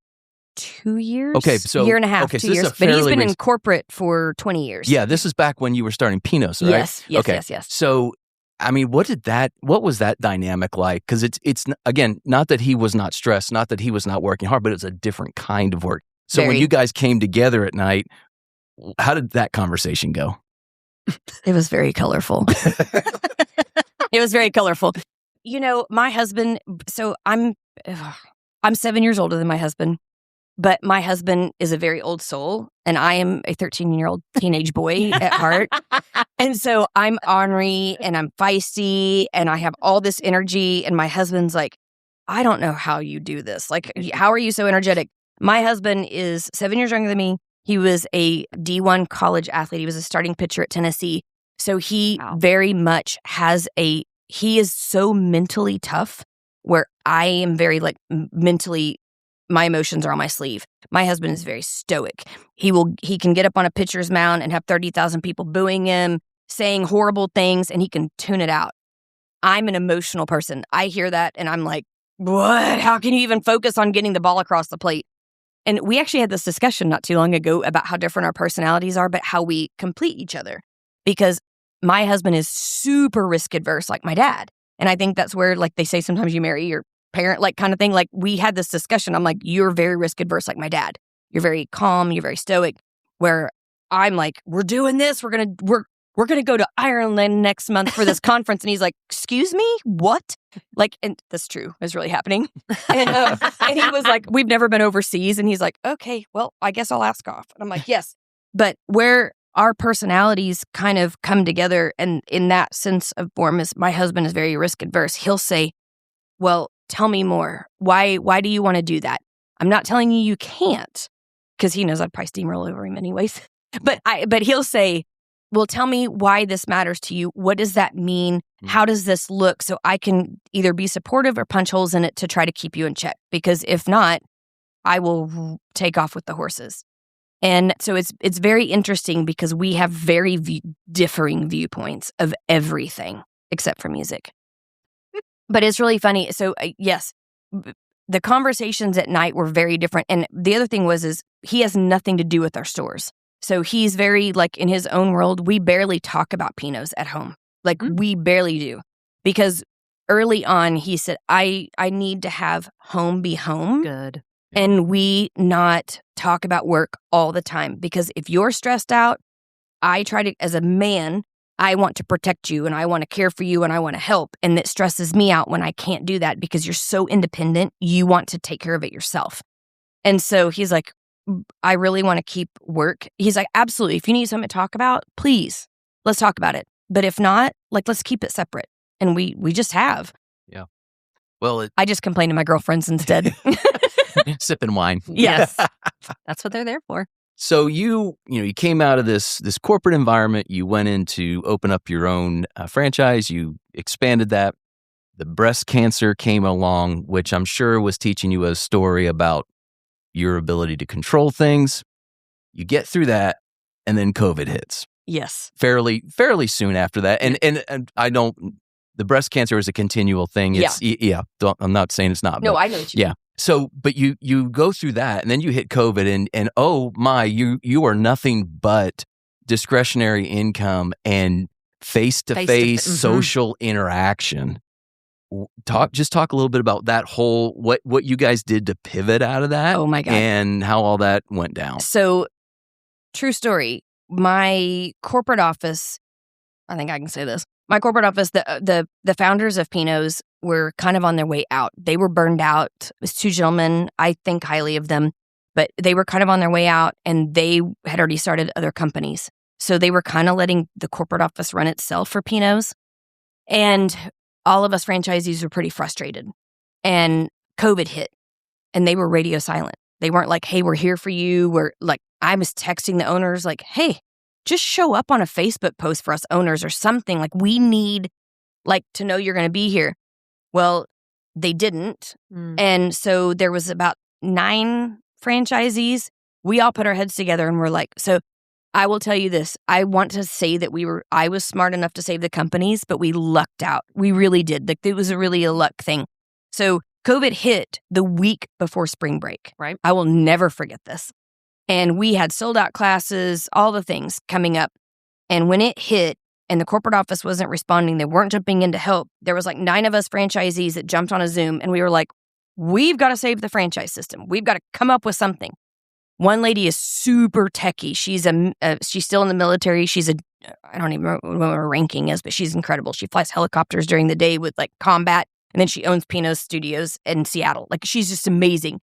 2 years. Okay, so year and a half, 2 years. But he's been in corporate for 20 years. Yeah, this is back when you were starting Pinot, right? Yes. So, I mean, what was that dynamic like? Because it's again, not that he was not stressed, not that he was not working hard, but it's a different kind of work. So when you guys came together at night, how did that conversation go? It was very colorful. It was very colorful. You know, my husband, so I'm 7 years older than my husband, but my husband is a very old soul and I am a 13-year-old teenage boy at heart. And so I'm ornery and I'm feisty and I have all this energy and my husband's like, I don't know how you do this. Like, how are you so energetic? My husband is 7 years younger than me. He was a D1 college athlete. He was a starting pitcher at Tennessee. So he very much he is so mentally tough where I am very mentally, my emotions are on my sleeve. My husband is very stoic. He can get up on a pitcher's mound and have 30,000 people booing him, saying horrible things, and he can tune it out. I'm an emotional person. I hear that and I'm like, what? How can you even focus on getting the ball across the plate? And we actually had this discussion not too long ago about how different our personalities are, but how we complete each other. Because my husband is super risk adverse, like my dad. And I think that's where, they say sometimes you marry your parent, kind of thing. We had this discussion. I'm like, you're very risk adverse, like my dad. You're very calm. You're very stoic. Where I'm like, we're doing this. We're gonna go to Ireland next month for this conference. And he's like, excuse me, what? And that's true. It's really happening. And he was like, we've never been overseas. And he's like, okay, well, I guess I'll ask off. And I'm like, yes. But where our personalities kind of come together, and in that sense of form, is my husband is very risk adverse. He'll say, well, tell me more. Why do you want to do that? I'm not telling you can't, because he knows I'd probably steamroll over him anyways. But he'll say, well, tell me why this matters to you. What does that mean? How does this look? So I can either be supportive or punch holes in it to try to keep you in check. Because if not, I will take off with the horses. And so it's very interesting because we have very differing viewpoints of everything except for music. But it's really funny. So yes, the conversations at night were very different. And the other thing is he has nothing to do with our stores. So he's very like in his own world. We barely talk about Pinots at home. Like we barely do. Because early on he said, I need to have home be home. Good. And we not talk about work all the time. Because if you're stressed out, I try to, as a man, I want to protect you and I want to care for you and I want to help. And it stresses me out when I can't do that because you're so independent. You want to take care of it yourself. And so he's like, I really want to keep work. He's like, absolutely. If you need something to talk about, please, let's talk about it. But if not, like, let's keep it separate. And we just have. Yeah. Well, I just complain to my girlfriends instead. Sipping wine. Yes. That's what they're there for. So you came out of this corporate environment. You went in to open up your own franchise. You expanded that. The breast cancer came along, which I'm sure was teaching you a story about your ability to control things. You get through that, and then COVID hits. Yes. Fairly soon after that. And I don't. The breast cancer is a continual thing. It's, yeah. I'm not saying it's not. No, but, I know what you mean. Yeah. So, but you go through that, and then you hit COVID, and oh my, you are nothing but discretionary income and face-to-face social interaction. Talk a little bit about that whole what you guys did to pivot out of that. Oh my God. And how all that went down. So, true story. My corporate office, I think I can say this. My corporate office, the founders of Pinots were kind of on their way out. They were burned out. It was two gentlemen. I think highly of them, but they were kind of on their way out, and they had already started other companies. So they were kind of letting the corporate office run itself for Pinots. And all of us franchisees were pretty frustrated. And COVID hit, and they were radio silent. They weren't like, hey, we're here for you. We're like, I was texting the owners like, hey, just show up on a Facebook post for us owners or something. Like, we need to know you're going to be here. Well, they didn't. And so there was about 9 franchisees. We all put our heads together and we're like, so I will tell you this. I want to say that I was smart enough to save the companies, but we lucked out. We really did. Like, it was really a luck thing. So COVID hit the week before spring break. Right. I will never forget this. And we had sold out classes, all the things coming up. And when it hit and the corporate office wasn't responding, they weren't jumping in to help. There was like 9 of us franchisees that jumped on a Zoom, and we were like, we've got to save the franchise system. We've got to come up with something. One lady is super techie. She's still in the military. I don't even know what her ranking is, but she's incredible. She flies helicopters during the day with like combat, and then she owns Pinot Studios in Seattle. Like, she's just amazing.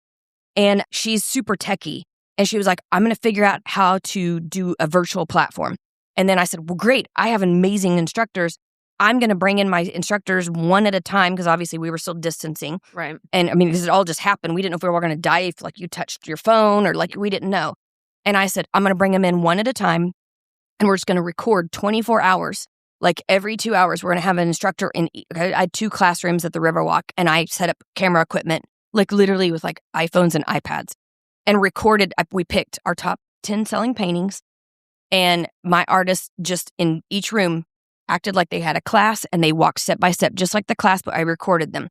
And she's super techie. And she was like, I'm going to figure out how to do a virtual platform. And then I said, well, great. I have amazing instructors. I'm going to bring in my instructors one at a time, because obviously we were still distancing. Right. And I mean, because it all just happened. We didn't know if we were going to die if like you touched your phone or like we didn't know. And I said, I'm going to bring them in one at a time, and we're just going to record 24 hours. Like every 2 hours, we're going to have an instructor in. I had 2 classrooms at the Riverwalk, and I set up camera equipment, like literally with like iPhones and iPads, and recorded. We picked our top 10 selling paintings, and my artists just in each room acted like they had a class, and they walked step by step, just like the class, but I recorded them.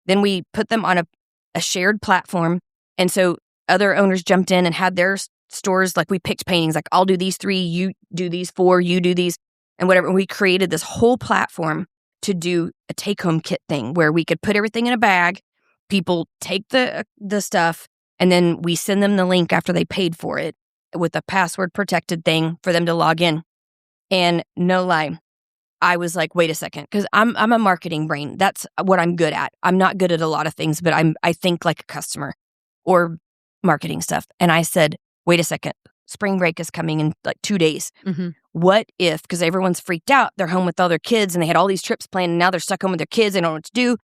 Then we put them on a shared platform. And so other owners jumped in and had their stores. Like, we picked paintings, like, I'll do these 3, you do these 4, you do these, and whatever. And we created this whole platform to do a take-home kit thing where we could put everything in a bag. People take the stuff, and then we send them the link after they paid for it with a password protected thing for them to log in. And no lie, I was like, wait a second, because I'm a marketing brain. That's what I'm good at. I'm not good at a lot of things, but I think like a customer or marketing stuff. And I said, wait a second, spring break is coming in like 2 days. Mm-hmm. What if, because everyone's freaked out, they're home with all their kids and they had all these trips planned and now they're stuck home with their kids, they don't know what to do.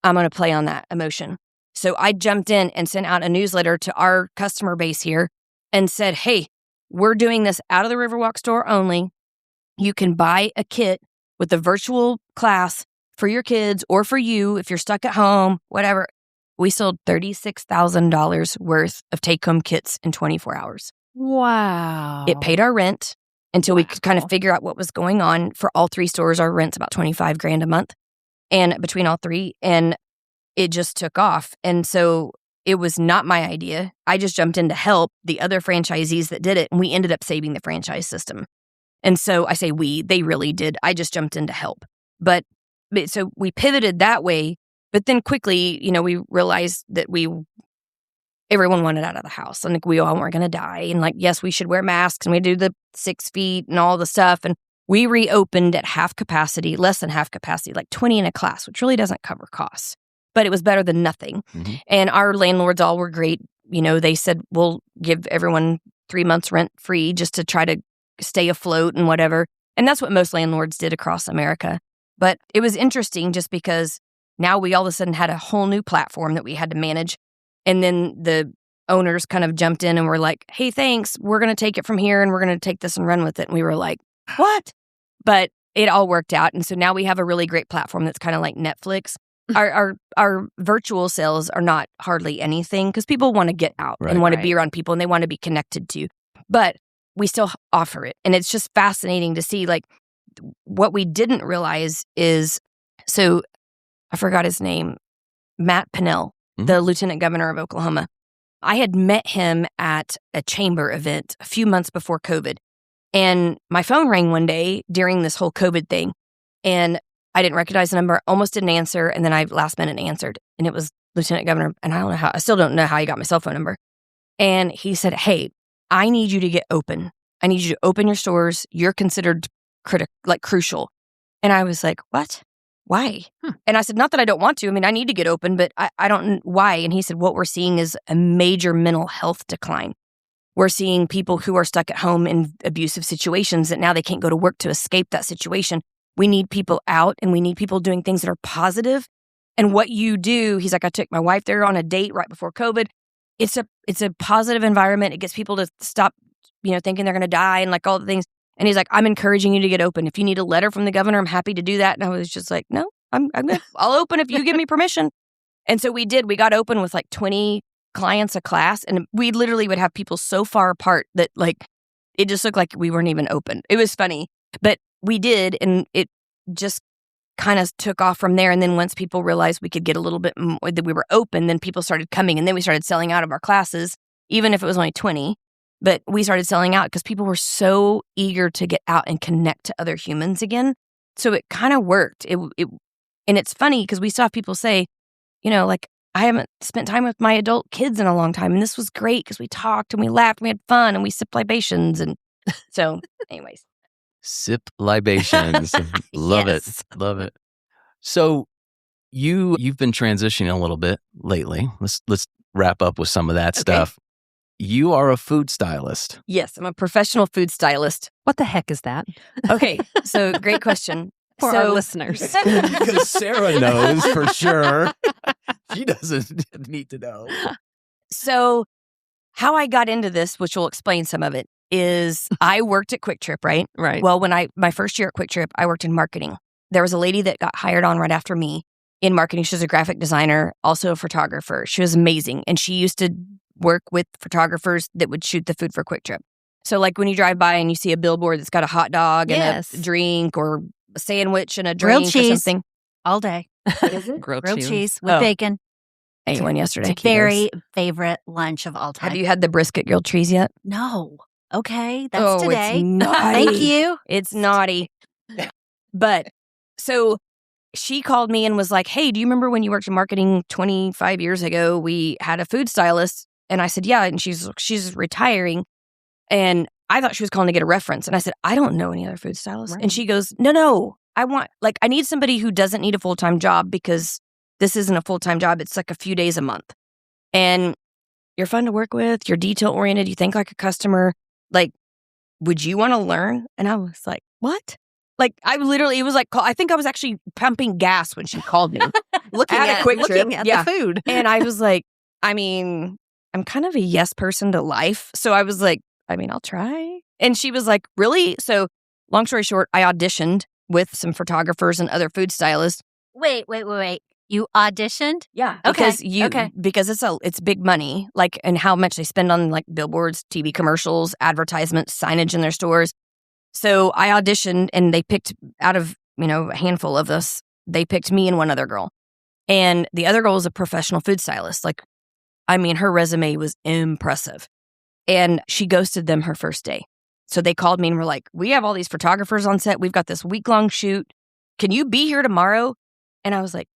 I'm going to play on that emotion. So I jumped in and sent out a newsletter to our customer base here and said, hey, we're doing this out of the Riverwalk store only. You can buy a kit with a virtual class for your kids or for you if you're stuck at home, whatever. We sold $36,000 worth of take-home kits in 24 hours. Wow. It paid our rent until we could kind of figure out what was going on. For all 3 stores, our rent's about $25,000 a month. And between all 3, and it just took off. And so it was not my idea. I just jumped in to help the other franchisees that did it, and we ended up saving the franchise system. And so I say they really did. I just jumped in to help. But so we pivoted that way, but then quickly, we realized that everyone wanted out of the house, and we all weren't going to die. And yes, we should wear masks, and we do the 6 feet and all the stuff. And we reopened at half capacity, less than half capacity, 20 in a class, which really doesn't cover costs. But it was better than nothing. Mm-hmm. And our landlords all were great. They said, we'll give everyone 3 months rent free just to try to stay afloat and whatever. And that's what most landlords did across America. But it was interesting just because now we all of a sudden had a whole new platform that we had to manage. And then the owners kind of jumped in and were like, hey, thanks. We're going to take it from here, and we're going to take this and run with it. And we were like, what? But it all worked out. And so now we have a really great platform that's kind of like Netflix. Our virtual sales are not hardly anything because people want to get out and want to be around people, and they want to be connected to. But we still offer it. And it's just fascinating to see, what we didn't realize is, so I forgot his name, Matt Pinnell, the Lieutenant Governor of Oklahoma. I had met him at a chamber event a few months before COVID. And my phone rang one day during this whole COVID thing. And I didn't recognize the number, almost didn't answer, and then I last minute answered, and it was Lieutenant Governor, and I still don't know how he got my cell phone number. And he said, hey, I need you to get open. I need you to open your stores. You're considered crucial. And I was like, what? Why? And I said, not that I don't want to. I mean, I need to get open, but I don't, why? And he said, what we're seeing is a major mental health decline. We're seeing people who are stuck at home in abusive situations that now they can't go to work to escape that situation. We need people out, and we need people doing things that are positive. And what you do, he's like, I took my wife there on a date right before COVID. It's a positive environment. It gets people to stop, thinking they're going to die and all the things. And he's like, I'm encouraging you to get open. If you need a letter from the governor, I'm happy to do that. And I was just like, no, I'm good. I'll open if you give me permission. And so we did. We got open with 20 clients a class. And we literally would have people so far apart that it just looked like we weren't even open. It was funny. But we did, and it just kind of took off from there. And then once people realized we could get a little bit more, that we were open, then people started coming, and then we started selling out of our classes, even if it was only 20. But we started selling out because people were so eager to get out and connect to other humans again. So it kind of worked. And it's funny because we saw people say, I haven't spent time with my adult kids in a long time, and this was great because we talked and we laughed, and we had fun, and we sipped libations, and so, anyways. Sip libations. Love it. Love it. So you've been transitioning a little bit lately. Let's wrap up with some of that stuff. You are a food stylist. Yes, I'm a professional food stylist. What the heck is that? Okay, so great question. For our listeners. Because Sarah knows for sure. She doesn't need to know. So how I got into this, which will explain some of it, is I worked at Quick Trip, right? Right. Well, my first year at Quick Trip, I worked in marketing. There was a lady that got hired on right after me in marketing. She was a graphic designer, also a photographer. She was amazing. And she used to work with photographers that would shoot the food for Quick Trip. So when you drive by and you see a billboard that's got a hot dog and a drink, or a sandwich and a drink, grilled cheese, or something. All day. What is it? Grilled cheese with bacon. I ate one yesterday. It's very favorite lunch of all time. Have you had the brisket grilled cheese yet? No. Okay, that's today. It's naughty. Thank you. It's naughty. But so she called me and was like, hey, do you remember when you worked in marketing 25 years ago? We had a food stylist. And I said, yeah. And she's retiring. And I thought she was calling to get a reference. And I said, I don't know any other food stylists. Right. And she goes, no. I need somebody who doesn't need a full-time job, because this isn't a full-time job. It's a few days a month. And you're fun to work with. You're detail-oriented. You think like a customer. Would you want to learn? And I was like, what? It was I think I was actually pumping gas when she called me. looking at the food. And I was like, I'm kind of a yes person to life. So I was like, I'll try. And she was like, really? So long story short, I auditioned with some photographers and other food stylists. Wait. You auditioned? Yeah. Okay. Because it's big money, like, and how much they spend on like billboards, TV commercials, advertisements, signage in their stores. So I auditioned and they picked out of, a handful of us, they picked me and one other girl. And the other girl was a professional food stylist. Her resume was impressive. And she ghosted them her first day. So they called me and were like, we have all these photographers on set. We've got this week-long shoot. Can you be here tomorrow? And I was like,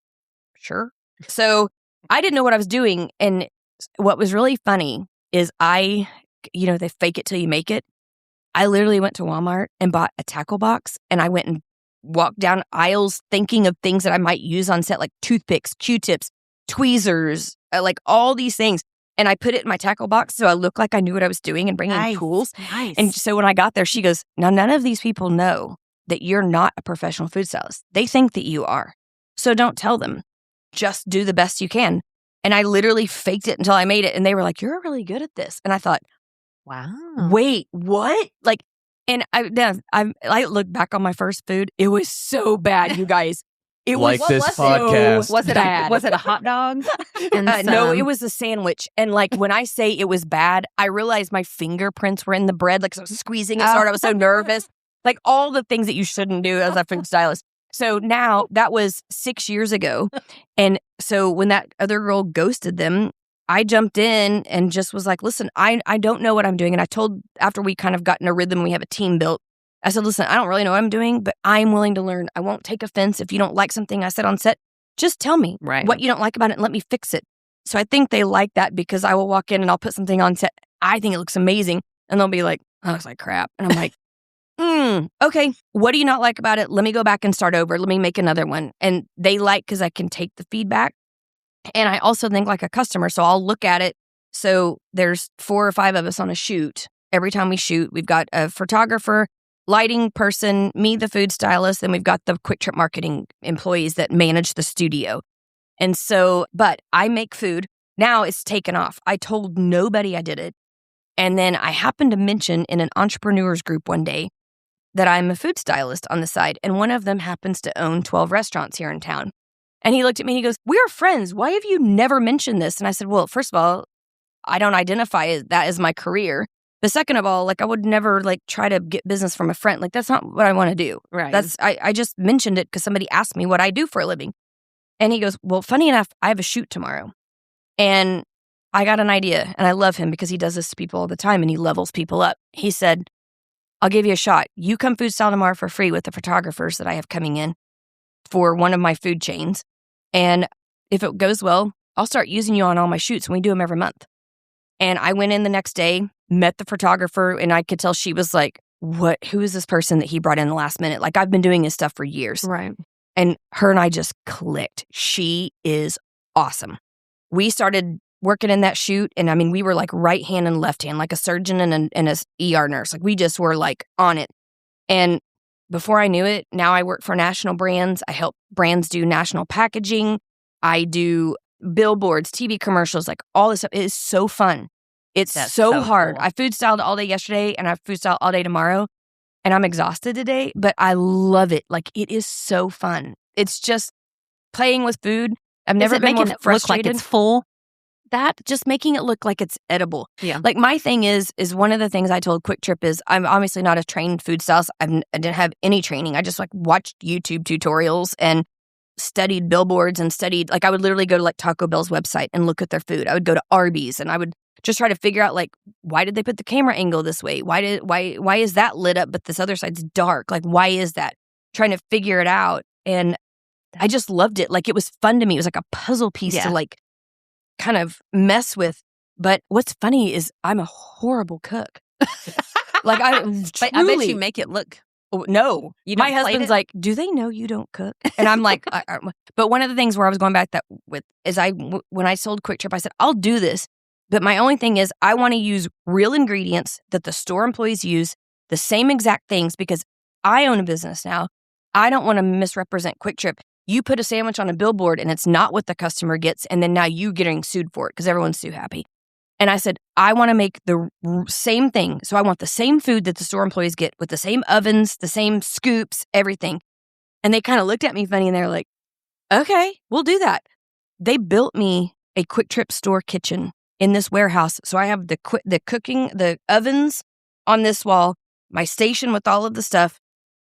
sure. So I didn't know what I was doing. And what was really funny is they fake it till you make it. I literally went to Walmart and bought a tackle box, and I went and walked down aisles thinking of things that I might use on set, like toothpicks, Q-tips, tweezers, like all these things. And I put it in my tackle box so I looked like I knew what I was doing and bringing tools. Nice. And so when I got there, she goes, now none of these people know that you're not a professional food stylist. They think that you are. So don't tell them. Just do the best you can. And I literally faked it until I made it. And they were like, you're really good at this. And I thought, wow, wait, what? And I look back on my first food. It was so bad, you guys. It like was this so podcast. Was it a hot dog? No, it was a sandwich. And when I say it was bad, I realized my fingerprints were in the bread. So I was squeezing it hard. I was so nervous. All the things that you shouldn't do as a food stylist. So now that was 6 years ago. And so when that other girl ghosted them, I jumped in and just was like, listen, I don't know what I'm doing. And I told, after we kind of got in a rhythm, we have a team built. I said, listen, I don't really know what I'm doing, but I'm willing to learn. I won't take offense if you don't like something I said on set. Just tell me what you don't like about it and let me fix it. So I think they like that because I will walk in and I'll put something on set. I think it looks amazing. And they'll be like, oh, it looks like crap. And I'm like, okay, what do you not like about it? Let me go back and start over. Let me make another one. And they like because I can take the feedback. And I also think like a customer. So I'll look at it. So there's 4 or 5 of us on a shoot. Every time we shoot, we've got a photographer, lighting person, me, the food stylist, then we've got the Quick Trip marketing employees that manage the studio. And so, but I make food. Now it's taken off. I told nobody I did it. And then I happened to mention in an entrepreneurs group one day that I'm a food stylist on the side. And one of them happens to own 12 restaurants here in town. And he looked at me and he goes, we're friends. Why have you never mentioned this? And I said, well, first of all, I don't identify that as my career. But second of all, I would never try to get business from a friend. That's not what I want to do. Right. I just mentioned it because somebody asked me what I do for a living. And he goes, well, funny enough, I have a shoot tomorrow. And I got an idea. And I love him because he does this to people all the time and he levels people up. He said, I'll give you a shot. You come food style tomorrow for free with the photographers that I have coming in for one of my food chains. And if it goes well, I'll start using you on all my shoots. And we do them every month. And I went in the next day, met the photographer, and I could tell she was like, who is this person that he brought in the last minute? I've been doing his stuff for years. Right. And her and I just clicked. She is awesome. We started working in that shoot. And we were right hand and left hand, like a surgeon and a ER nurse. We just were on it. And before I knew it, now I work for national brands. I help brands do national packaging. I do billboards, TV commercials, all this stuff. It is so fun. It's so hard. Cool. I food styled all day yesterday and I food style all day tomorrow. And I'm exhausted today, but I love it. It is so fun. It's just playing with food. I've never been more frustrated. Look like it's full? Just making it look like it's edible. Yeah. My thing is one of the things I told Quick Trip is I'm obviously not a trained food stylist. I didn't have any training. I just watched YouTube tutorials and studied billboards and studied, I would literally go to Taco Bell's website and look at their food. I would go to Arby's and I would just try to figure out why did they put the camera angle this way? Why is that lit up but this other side's dark? Why is that? Trying to figure it out. And I just loved it. It was fun to me. It was like a puzzle piece to kind of mess with. But what's funny is I'm a horrible cook. But I bet you make it look. No, my husband's like, do they know you don't cook? And I'm like, but one of the things where I was going back is when I sold Quick Trip, I said, I'll do this. But my only thing is I want to use real ingredients that the store employees use, the same exact things, because I own a business now. I don't want to misrepresent Quick Trip. You put a sandwich on a billboard and it's not what the customer gets. And then now you getting sued for it because everyone's too happy. And I said, I want to make the same thing. So I want the same food that the store employees get with the same ovens, the same scoops, everything. And they kind of looked at me funny and they're like, okay, we'll do that. They built me a Quick Trip store kitchen in this warehouse. So I have the ovens on this wall, my station with all of the stuff,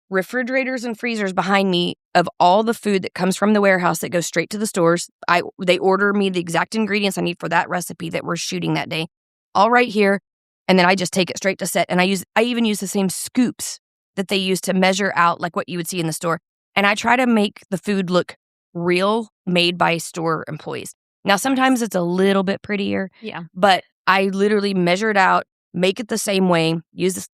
refrigerators and freezers behind me of all the food that comes from the warehouse that goes straight to the stores. They order me the exact ingredients I need for that recipe that we're shooting that day, all right here. And then I just take it straight to set. And I even use the same scoops that they use to measure out like what you would see in the store. And I try to make the food look real, made by store employees. Now, sometimes it's a little bit prettier, but I literally measure it out, make it the same way, use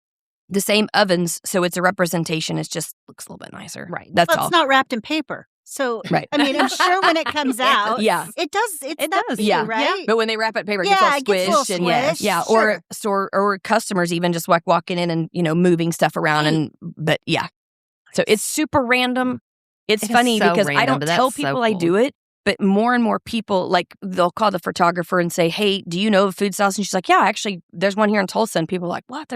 the same ovens, so it's a representation. It just looks a little bit nicer. Right. That's all. It's not wrapped in paper. So, right. I mean, I'm sure when it comes out, it does. It does. Yeah. Right? Yeah. But when they wrap it in paper, it gets all squished. Yeah. Sure. Or customers even just like walking in and, moving stuff around. But So it's super random. It's funny because I don't tell people I do it, but more and more people, like, they'll call the photographer and say, hey, do you know of a food stylist? And she's like, yeah, actually, there's one here in Tulsa. And people are like, what?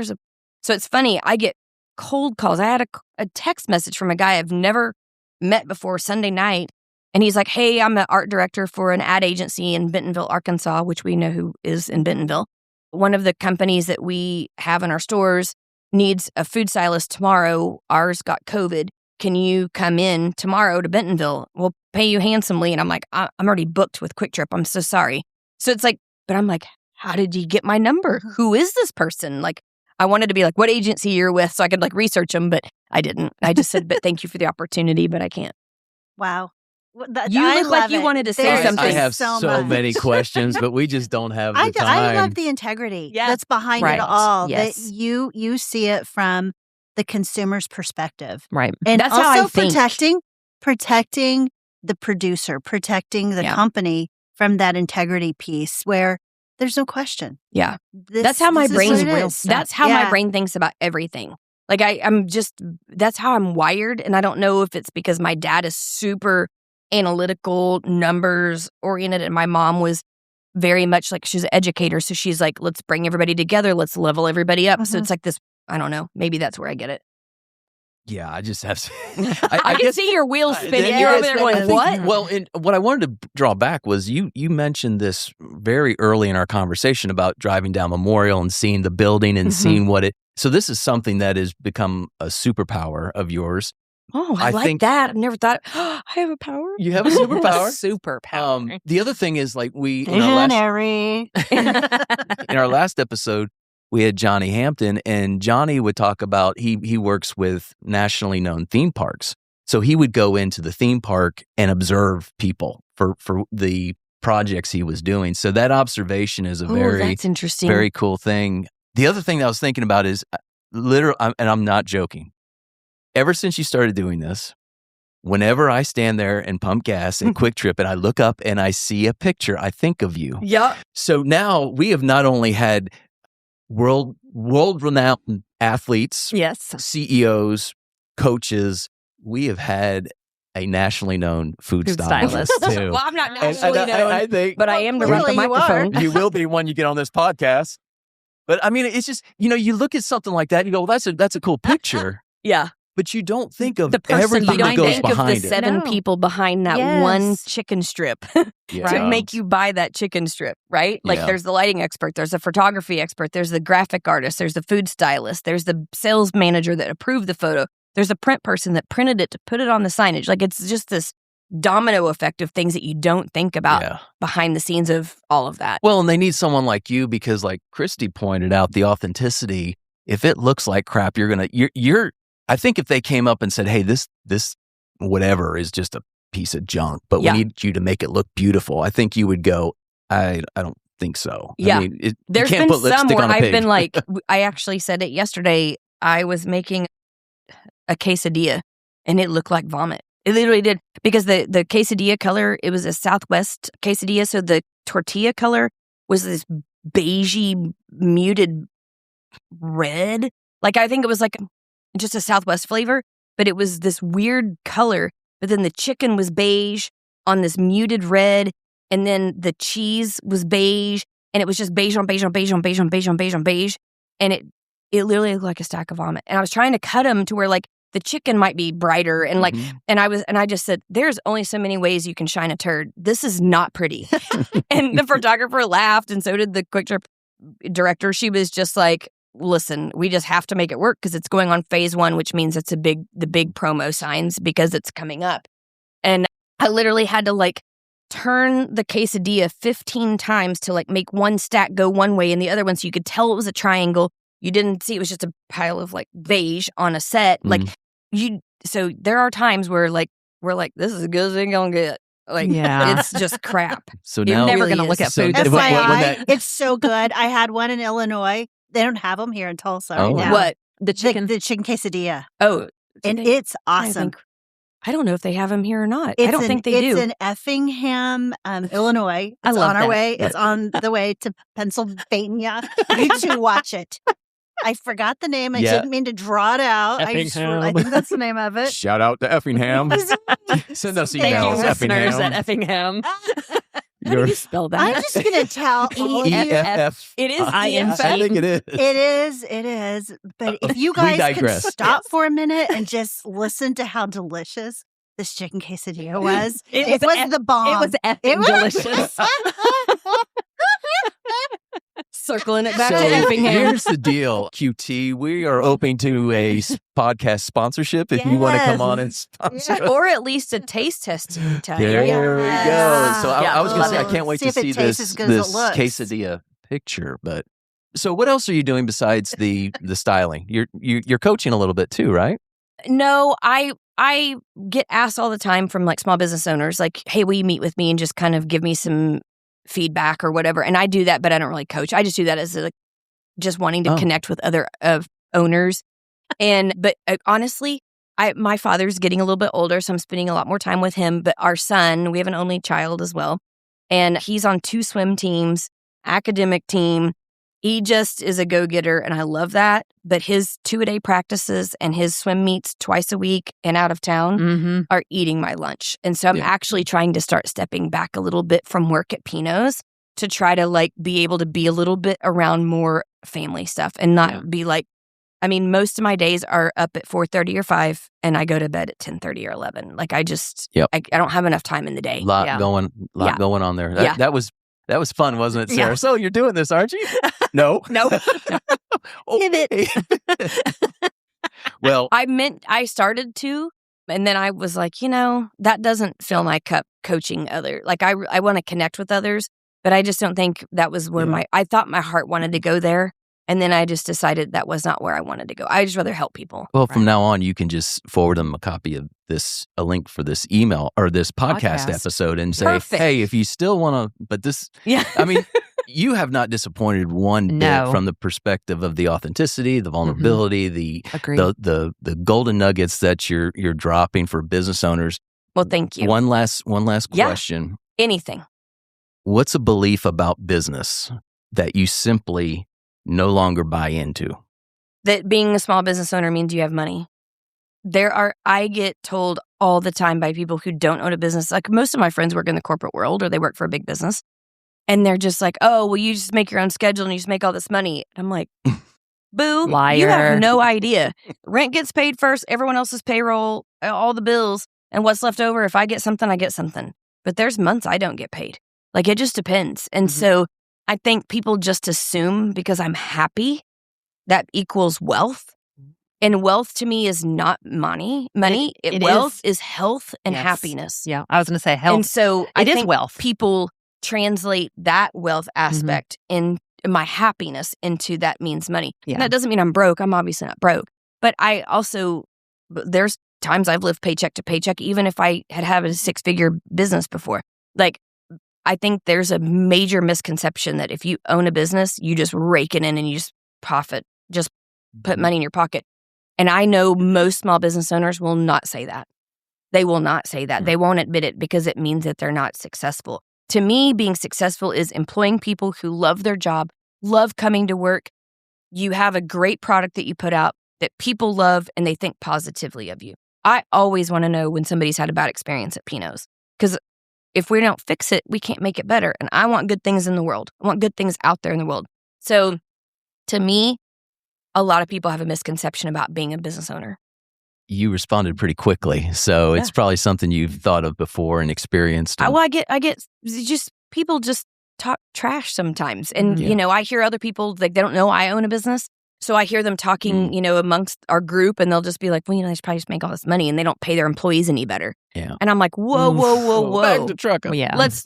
So it's funny. I get cold calls. I had a text message from a guy I've never met before Sunday night. And he's like, hey, I'm an art director for an ad agency in Bentonville, Arkansas, which we know who is in Bentonville. One of the companies that we have in our stores needs a food stylist tomorrow. Ours got COVID. Can you come in tomorrow to Bentonville? We'll pay you handsomely. And I'm like, I'm already booked with Quick Trip. I'm so sorry. So it's like, but I'm like, how did you get my number? Who is this person? Like, I wanted to be like, what agency you're with so I could like research them, but I didn't. I just said, but thank you for the opportunity, but I can't. Wow. You look like you wanted to say something. I have so many questions, but we just don't have the time. I love the integrity that's behind it all. Yes. That you see it from the consumer's perspective. Right. And that's also how I think. protecting the producer, protecting the company from that integrity piece where there's no question. Yeah. That's how my brain That's how my brain thinks about everything. Like that's how I'm wired. And I don't know if it's because my dad is super analytical, numbers oriented, and my mom was very much like, she's an educator. So she's like, let's bring everybody together. Let's level everybody up. So it's like this, I don't know. Maybe that's where I get it. Yeah, I just have to. I can see your wheels spinning. You're over there going, what? Well, what I wanted to draw back was you mentioned this very early in our conversation about driving down Memorial and seeing the building and seeing what it. So this is something that has become a superpower of yours. Oh, I like that. I've never thought, I have a power. You have a superpower? Superpower. The other thing is, like, in our last episode, we had Johnny Hampton, and Johnny would talk about, he works with nationally known theme parks. So he would go into the theme park and observe people for the projects he was doing. So that observation is that's interesting. Very cool thing. The other thing that I was thinking about is, literally, and I'm not joking, ever since you started doing this, whenever I stand there and pump gas at Quick Trip and I look up and I see a picture, I think of you. Yeah. So now we have not only had world-renowned athletes, CEOs, coaches, we have had a nationally known food stylist too. Well, I'm not nationally known, I think, but I am to run the microphone. You will be when you get on this podcast. But I mean, it's just, you look at something like that and you go, well, that's a cool picture. Yeah. But you don't think of the person, everything that goes behind it. You don't think of the 7 people behind that one chicken strip to make you buy that chicken strip, right? Like there's the lighting expert, there's the photography expert, there's the graphic artist, there's the food stylist, there's the sales manager that approved the photo, there's a print person that printed it to put it on the signage. Like, it's just this domino effect of things that you don't think about behind the scenes of all of that. Well, and they need someone like you because, like Christy pointed out, the authenticity. If it looks like crap, you're I think if they came up and said, hey, this whatever is just a piece of junk, but we need you to make it look beautiful, I think you would go, I don't think so. Yeah. I mean, there's you can't been put lipstick some where on a pig. I've been like, I actually said it yesterday, I was making a quesadilla and it looked like vomit. It literally did, because the quesadilla color, it was a Southwest quesadilla, so the tortilla color was this beigey, muted red. Like, I think it was like just a Southwest flavor, but it was this weird color. But then the chicken was beige on this muted red, and then the cheese was beige, and it was just beige on beige on beige on beige on beige on beige on beige, and it literally looked like a stack of vomit. And I was trying to cut them to where, like, the chicken might be brighter. And like, and I just said, there's only so many ways you can shine a turd. This is not pretty. And the photographer laughed, and so did the Quick Trip director. She was just like, listen, we just have to make it work because it's going on phase 1, which means it's the big promo signs because it's coming up. And I literally had to like turn the quesadilla 15 times to like make one stack go one way and the other one, so you could tell it was a triangle. You didn't see it was just a pile of like beige on a set. Like so there are times where like we're like, this is as good as it's gonna get. Like, it's just crap. So you're now never going to look at food. FYI, it's so good. I had one in Illinois. They don't have them here in Tulsa right now. What? The chicken? The chicken quesadilla. Oh. And it's awesome. I don't know if they have them here or not. I don't think they do. It's in Effingham, Illinois. It's on our way. It's on the way to Pennsylvania. You two watch it. I forgot the name. I didn't mean to draw it out. I think that's the name of it. Shout out to Effingham. Send us emails, Effingham. At Effingham. How do you spell that? I'm just going to tell E-F-F. It is I think it is. It is. But if you guys could stop for a minute and just listen to how delicious this chicken quesadilla was. It was the bomb. It was effing delicious. Circling it back to Effingham. Here's the deal, QT. We are open to a podcast sponsorship if you want to come on and sponsor. Or at least a taste test. There we go. So I was going to say, I can't wait to see this quesadilla picture. But so what else are you doing besides the styling? You're coaching a little bit too, right? No, I get asked all the time from like small business owners, like, hey, will you meet with me and just kind of give me some feedback or whatever. And I do that, but I don't really coach. I just do that as like just wanting to connect with other owners. But honestly, my father's getting a little bit older, so I'm spending a lot more time with him. But our son, we have an only child as well, and he's on 2 swim teams, academic team. He just is a go-getter, and I love that. But his 2-a-day practices and his swim meets twice a week and out of town are eating my lunch. And so I'm actually trying to start stepping back a little bit from work at Pinot's to try to like be able to be a little bit around more family stuff and not be like, I mean, most of my days are up at 4:30 or 5, and I go to bed at 10:30 or 11. Like I just, I don't have enough time in the day. Lot going on there. That was fun, wasn't it, Sarah? Yeah. So you're doing this, aren't you? No. Pivot. Well, I started to, and then I was like, that doesn't fill my cup coaching other. Like I want to connect with others, but I just don't think that was where I thought my heart wanted to go there. And then I just decided that was not where I wanted to go. I just rather help people. Well, from now on, you can just forward them a copy of a link for this email or this podcast episode and say, hey, if you still want to, but this, I mean, you have not disappointed one bit from the perspective of the authenticity, the vulnerability, the golden nuggets that you're dropping for business owners. Well, thank you. One last question. Anything. What's a belief about business that you simply no longer buy into? That being a small business owner means you have money. I get told all the time by people who don't own a business, like most of my friends work in the corporate world or they work for a big business. And they're just like, oh, well, you just make your own schedule and you just make all this money. And I'm like, boo, liar. You have no idea. Rent gets paid first, everyone else's payroll, all the bills, and what's left over. If I get something, I get something. But there's months I don't get paid. Like it just depends. And so I think people just assume because I'm happy, that equals wealth. And wealth to me is not money. Wealth is health and happiness. Yeah, I was going to say health. And so it is wealth. People translate that wealth aspect in my happiness into that means money. Yeah. And that doesn't mean I'm broke. I'm obviously not broke. But there's times I've lived paycheck to paycheck, even if I had a 6-figure business before. Like, I think there's a major misconception that if you own a business, you just rake it in and you just profit, just put money in your pocket. And I know most small business owners will not say that. They will not say that. They won't admit it because it means that they're not successful. To me, being successful is employing people who love their job, love coming to work. You have a great product that you put out that people love and they think positively of you. I always want to know when somebody's had a bad experience at Pinot's, because if we don't fix it, we can't make it better. And I want good things in the world. I want good things out there in the world. So to me, a lot of people have a misconception about being a business owner. you responded pretty quickly. So it's probably something you've thought of before and experienced. Well, I get just people just talk trash sometimes. And, I hear other people, like, they don't know I own a business. So I hear them talking, amongst our group, and they'll just be like, well, they should probably just make all this money, and they don't pay their employees any better. Yeah. And I'm like, whoa. Back to truck 'em. Well, yeah. Let's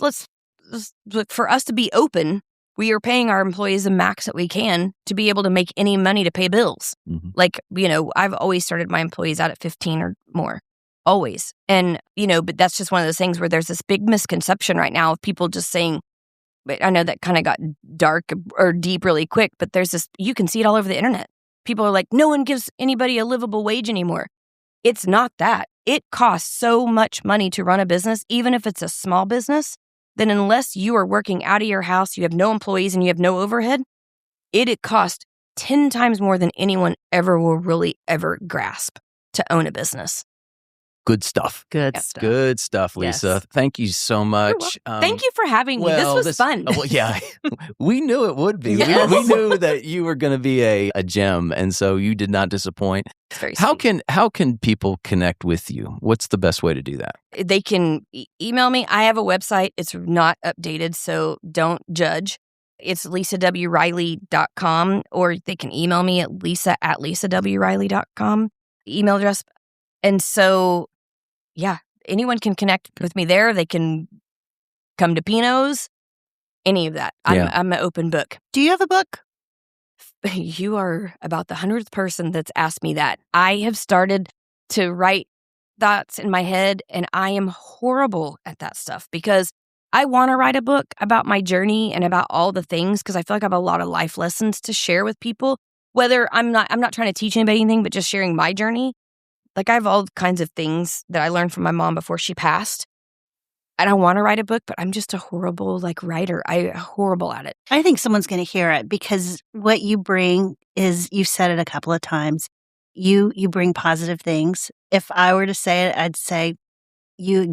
for us to be open, we are paying our employees the max that we can to be able to make any money to pay bills. Mm-hmm. Like, I've always started my employees out at 15 or more. Always. And, but that's just one of those things where there's this big misconception right now of people just saying, but I know that kind of got dark or deep really quick, but there's this, you can see it all over the internet. People are like, no one gives anybody a livable wage anymore. It's not that. It costs so much money to run a business, even if it's a small business, then unless you are working out of your house, you have no employees and you have no overhead, it costs 10 times more than anyone ever will really ever grasp to own a business. Good stuff. Good stuff, Lisa. Yes. Thank you so much. Thank you for having me. This was fun. Well, yeah, we knew it would be. Yes. We knew that you were going to be a gem, and so you did not disappoint. It's very sweet. How can people connect with you? What's the best way to do that? They can email me. I have a website. It's not updated, so don't judge. It's lisawriley.com, or they can email me at lisa@lisawriley.com email address. And so, yeah, anyone can connect with me there. They can come to Pinot's, any of that. I'm an open book. Do you have a book? You are about the 100th person that's asked me that. I have started to write thoughts in my head, and I am horrible at that stuff because I want to write a book about my journey and about all the things, because I feel like I have a lot of life lessons to share with people. Whether I'm not trying to teach anybody anything, but just sharing my journey. Like, I have all kinds of things that I learned from my mom before she passed. And I want to write a book, but I'm just a horrible, writer. I'm horrible at it. I think someone's going to hear it, because what you bring is, you've said it a couple of times, you bring positive things. If I were to say it, I'd say you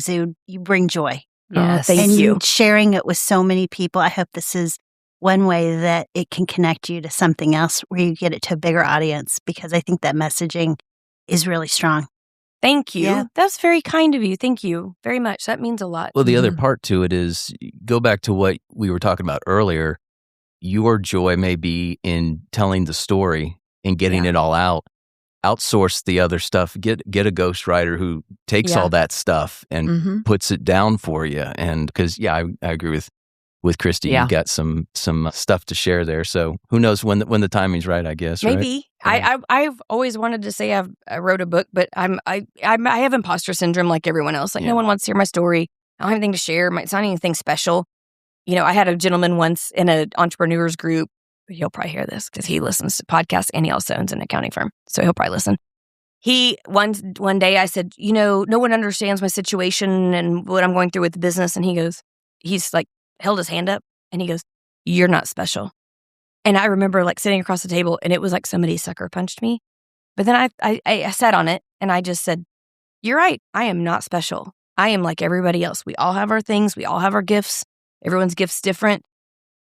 bring joy. Yes. Thank you. And sharing it with so many people, I hope this is one way that it can connect you to something else where you get it to a bigger audience, because I think that messaging is really strong. Thank you. Yeah. That's very kind of you. Thank you very much. That means a lot. Well, the other part to it is, go back to what we were talking about earlier. Your joy may be in telling the story and getting it all out. Outsource the other stuff. Get a ghostwriter who takes all that stuff and puts it down for you. And because, I agree with Christy. You've got some stuff to share there. So who knows when the timing's right, I guess. Maybe. Right? I've always wanted to say I wrote a book, but I have imposter syndrome like everyone else. No one wants to hear my story. I don't have anything to share. It's not anything special. I had a gentleman once in an entrepreneurs group. He'll probably hear this because he listens to podcasts, and he also owns an accounting firm. So he'll probably listen. One day I said, no one understands my situation and what I'm going through with the business. And he's held his hand up, and he goes, "You're not special." And I remember sitting across the table, and it was like somebody sucker punched me. But then I sat on it, and I just said, "You're right. I am not special. I am like everybody else. We all have our things. We all have our gifts. Everyone's gift's different.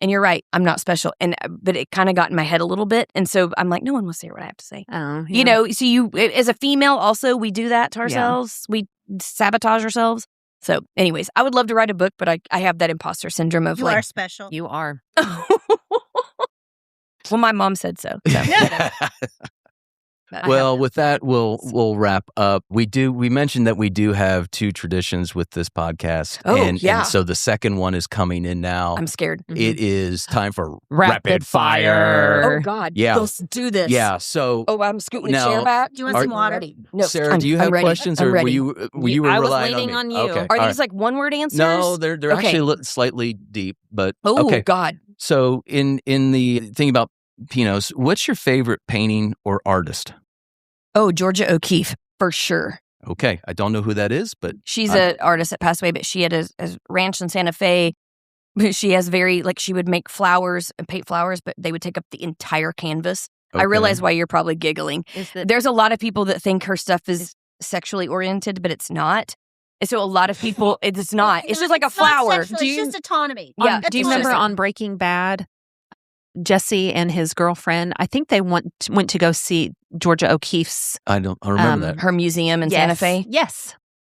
And you're right. I'm not special." But it kind of got in my head a little bit. And so I'm like, no one wants to hear what I have to say. Oh, yeah. So you, as a female also, we do that to ourselves. We sabotage ourselves. So anyways, I would love to write a book, but I have that imposter syndrome of you are special. You are. Well, my mom said so. Well, with that, we'll wrap up. We mentioned that we do have two traditions with this podcast. And so the second one is coming in now. I'm scared. It is time for Rapid fire. Oh, God. Yeah. Let's do this. Yeah. So. Oh, I'm scooting the chair back. Do you want some water? No, Sarah, do you have questions, or were you I was relying leaning on you. Okay. Are these one-word answers? No, they're actually slightly deep, but okay. God. So in the thing about Pinots, what's your favorite painting or artist? Oh, Georgia O'Keeffe, for sure. Okay. I don't know who that is, but... She's an artist that passed away, but she had a ranch in Santa Fe. She has she would make flowers and paint flowers, but they would take up the entire canvas. Okay. I realize why you're probably giggling. There's a lot of people that think her stuff is sexually oriented, but it's not. And so a lot of people, it's not. It's just like a flower. It's just autonomy. Yeah. Do you remember on Breaking Bad? Jesse and his girlfriend, I think they went to go see Georgia O'Keeffe's. I remember that. Her museum in Santa Fe. Yes.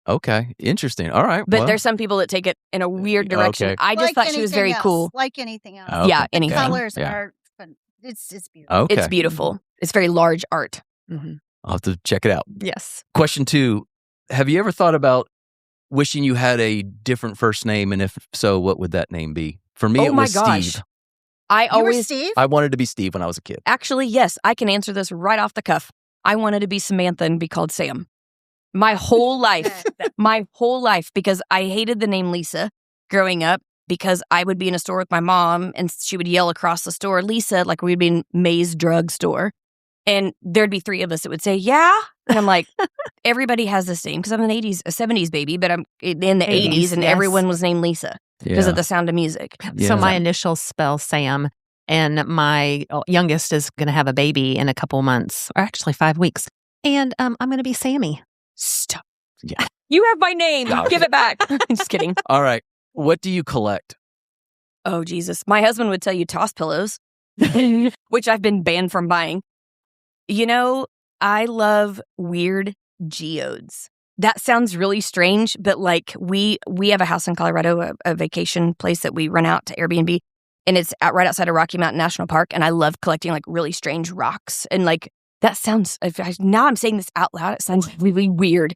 Okay. Interesting. All right. But there's some people that take it in a weird direction. Okay. I just thought she was very cool. Like anything else. Okay. Yeah, anything. The colors are fun. It's beautiful. Okay. It's beautiful. It's very large art. Mm-hmm. I'll have to check it out. Yes. Question 2. Have you ever thought about wishing you had a different first name? And if so, what would that name be? For me, it was Steve. You were Steve? I wanted to be Steve when I was a kid. Actually, yes, I can answer this right off the cuff. I wanted to be Samantha and be called Sam. My whole life. Because I hated the name Lisa growing up, because I would be in a store with my mom and she would yell across the store, Lisa, like we'd be in Mays drugstore. And there'd be 3 of us that would say, yeah. And I'm like, everybody has this name because I'm a 70s baby, but I'm in the 80s and everyone was named Lisa because of the Sound of Music. Yeah. So my initials spell Sam, and my youngest is going to have a baby in a couple months, or actually 5 weeks. And I'm going to be Sammy. Stop. Yeah. You have my name. Give it back. Just kidding. All right. What do you collect? Oh, Jesus. My husband would tell you toss pillows, which I've been banned from buying. You know, I love weird geodes. That sounds really strange, but like we have a house in Colorado, a vacation place that we rent out to Airbnb, and it's right outside of Rocky Mountain National Park, and I love collecting like really strange rocks. And like that sounds, now I'm saying this out loud, it sounds really weird.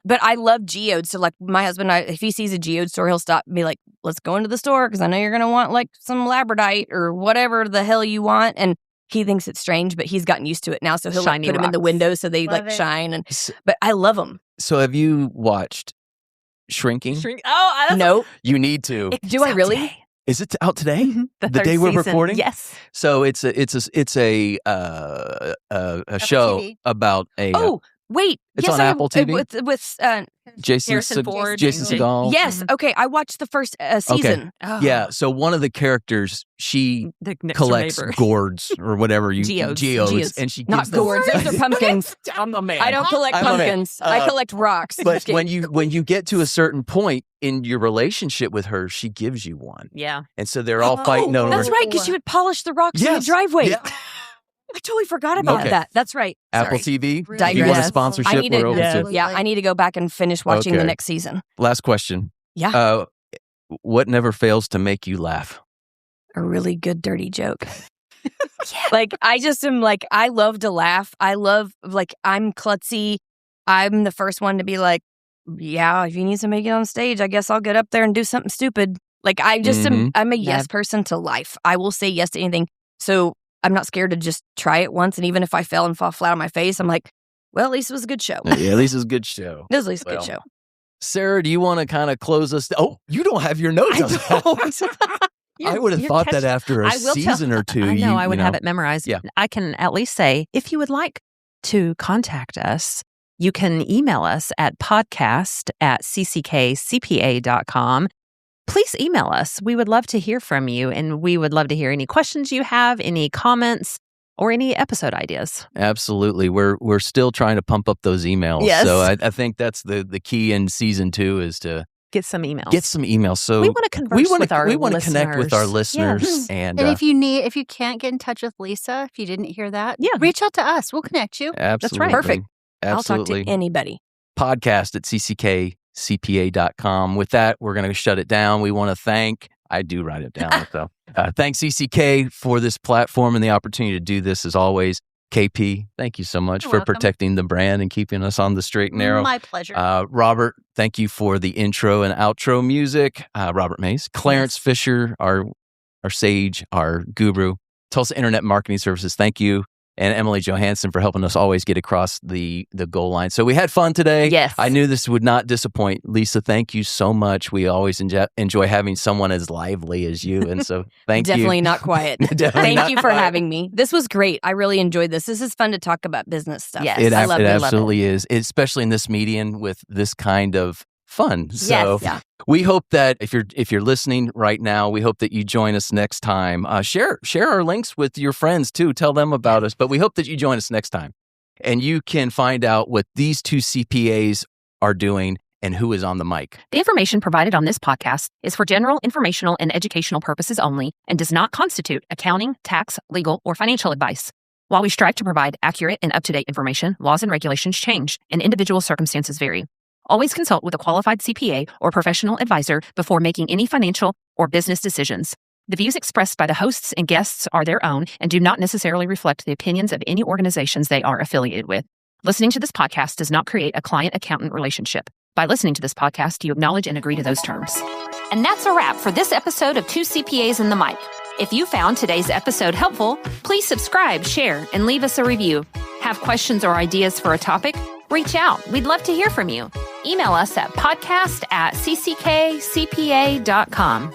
But I love geodes. So like my husband, if he sees a geode store, he'll stop and be like, let's go into the store because I know you're going to want like some labradorite or whatever the hell you want. And he thinks it's strange, but he's gotten used to it now. So he'll like, put them in the window so they shine. But I love them. So have you watched Shrinking? Oh, no. You need to. Do I really? Today. Is it out today? Mm-hmm. The day we're recording? Yes. So it's a show TV. about a. Oh, wait. It's on Apple TV? With Jason Harrison Ford. Jason Segel. Yes. Okay. I watched the first season. Oh. Yeah. So one of the characters, she The next collects neighbor. gourds or whatever you Geodes. and she Not gives them. gourds. Those are pumpkins. I'm the man. I don't collect I'm the man. pumpkins. I collect rocks. But when you get to a certain point in your relationship with her, she gives you one. Yeah. And so they're all fighting over. That's right, because she would polish the rocks in the driveway. Yeah. I totally forgot about that. That's right. Apple Sorry. TV. Digress. You want a sponsorship? I need to, We're open to. yeah, I need to go back and finish watching the next season. Last question. Yeah. What never fails to make you laugh? A really good dirty joke. Like, I just am like, I love to laugh. I love, like, I'm klutzy. I'm the first one to be like, yeah, if you need somebody to get on stage, I guess I'll get up there and do something stupid. Like, I just am, I'm a yes person to life. I will say yes to anything. So I'm not scared to just try it once. And even if I fail and fall flat on my face, I'm like, well, at least it was a good show. Yeah, at least it was a good show. It was at least a good show. Sarah, do you want to kind of close us? Oh, you don't have your notes. I would have thought that after a season or two. I know, I would have it memorized. Yeah. I can at least say, if you would like to contact us, you can email us at podcast@cckcpa.com. Please email us. We would love to hear from you, and we would love to hear any questions you have, any comments, or any episode ideas. Absolutely. We're still trying to pump up those emails. Yes. So I think that's the key in season 2 is to get some emails. So we want to converse with our listeners. We want to connect with our listeners. Yes. And if you can't get in touch with Lisa, if you didn't hear that, reach out to us. We'll connect you. Absolutely. That's right. Perfect. Absolutely. I'll talk to anybody. Podcast@cckcpa.com. With that, we're going to shut it down. We want to thank, I do write it down. So thanks CCK for this platform and the opportunity to do this as always. KP, thank you so much for protecting the brand and keeping us on the straight and narrow. My pleasure. Robert, thank you for the intro and outro music. Robert Mays. Clarence Fisher, our sage, our guru. Tulsa Internet Marketing Services, thank you. And Emily Johansson for helping us always get across the goal line. So we had fun today. Yes. I knew this would not disappoint. Lisa, thank you so much. We always enjoy having someone as lively as you. And so thank you. Definitely not quiet. Thank you for having me. This was great. I really enjoyed this. This is fun to talk about business stuff. Yes. It absolutely is, especially in this medium with this kind of fun. So we hope that if you're listening right now, we hope that you join us next time. Share our links with your friends too. Tell them about us. But we hope that you join us next time. And you can find out what these two CPAs are doing and who is on the mic. The information provided on this podcast is for general, informational, and educational purposes only and does not constitute accounting, tax, legal, or financial advice. While we strive to provide accurate and up-to-date information, laws and regulations change and individual circumstances vary. Always consult with a qualified CPA or professional advisor before making any financial or business decisions. The views expressed by the hosts and guests are their own and do not necessarily reflect the opinions of any organizations they are affiliated with. Listening to this podcast does not create a client-accountant relationship. By listening to this podcast, you acknowledge and agree to those terms. And that's a wrap for this episode of Two CPAs and the Mic. If you found today's episode helpful, please subscribe, share, and leave us a review. Have questions or ideas for a topic? Reach out. We'd love to hear from you. Email us at podcast@cckcpa.com.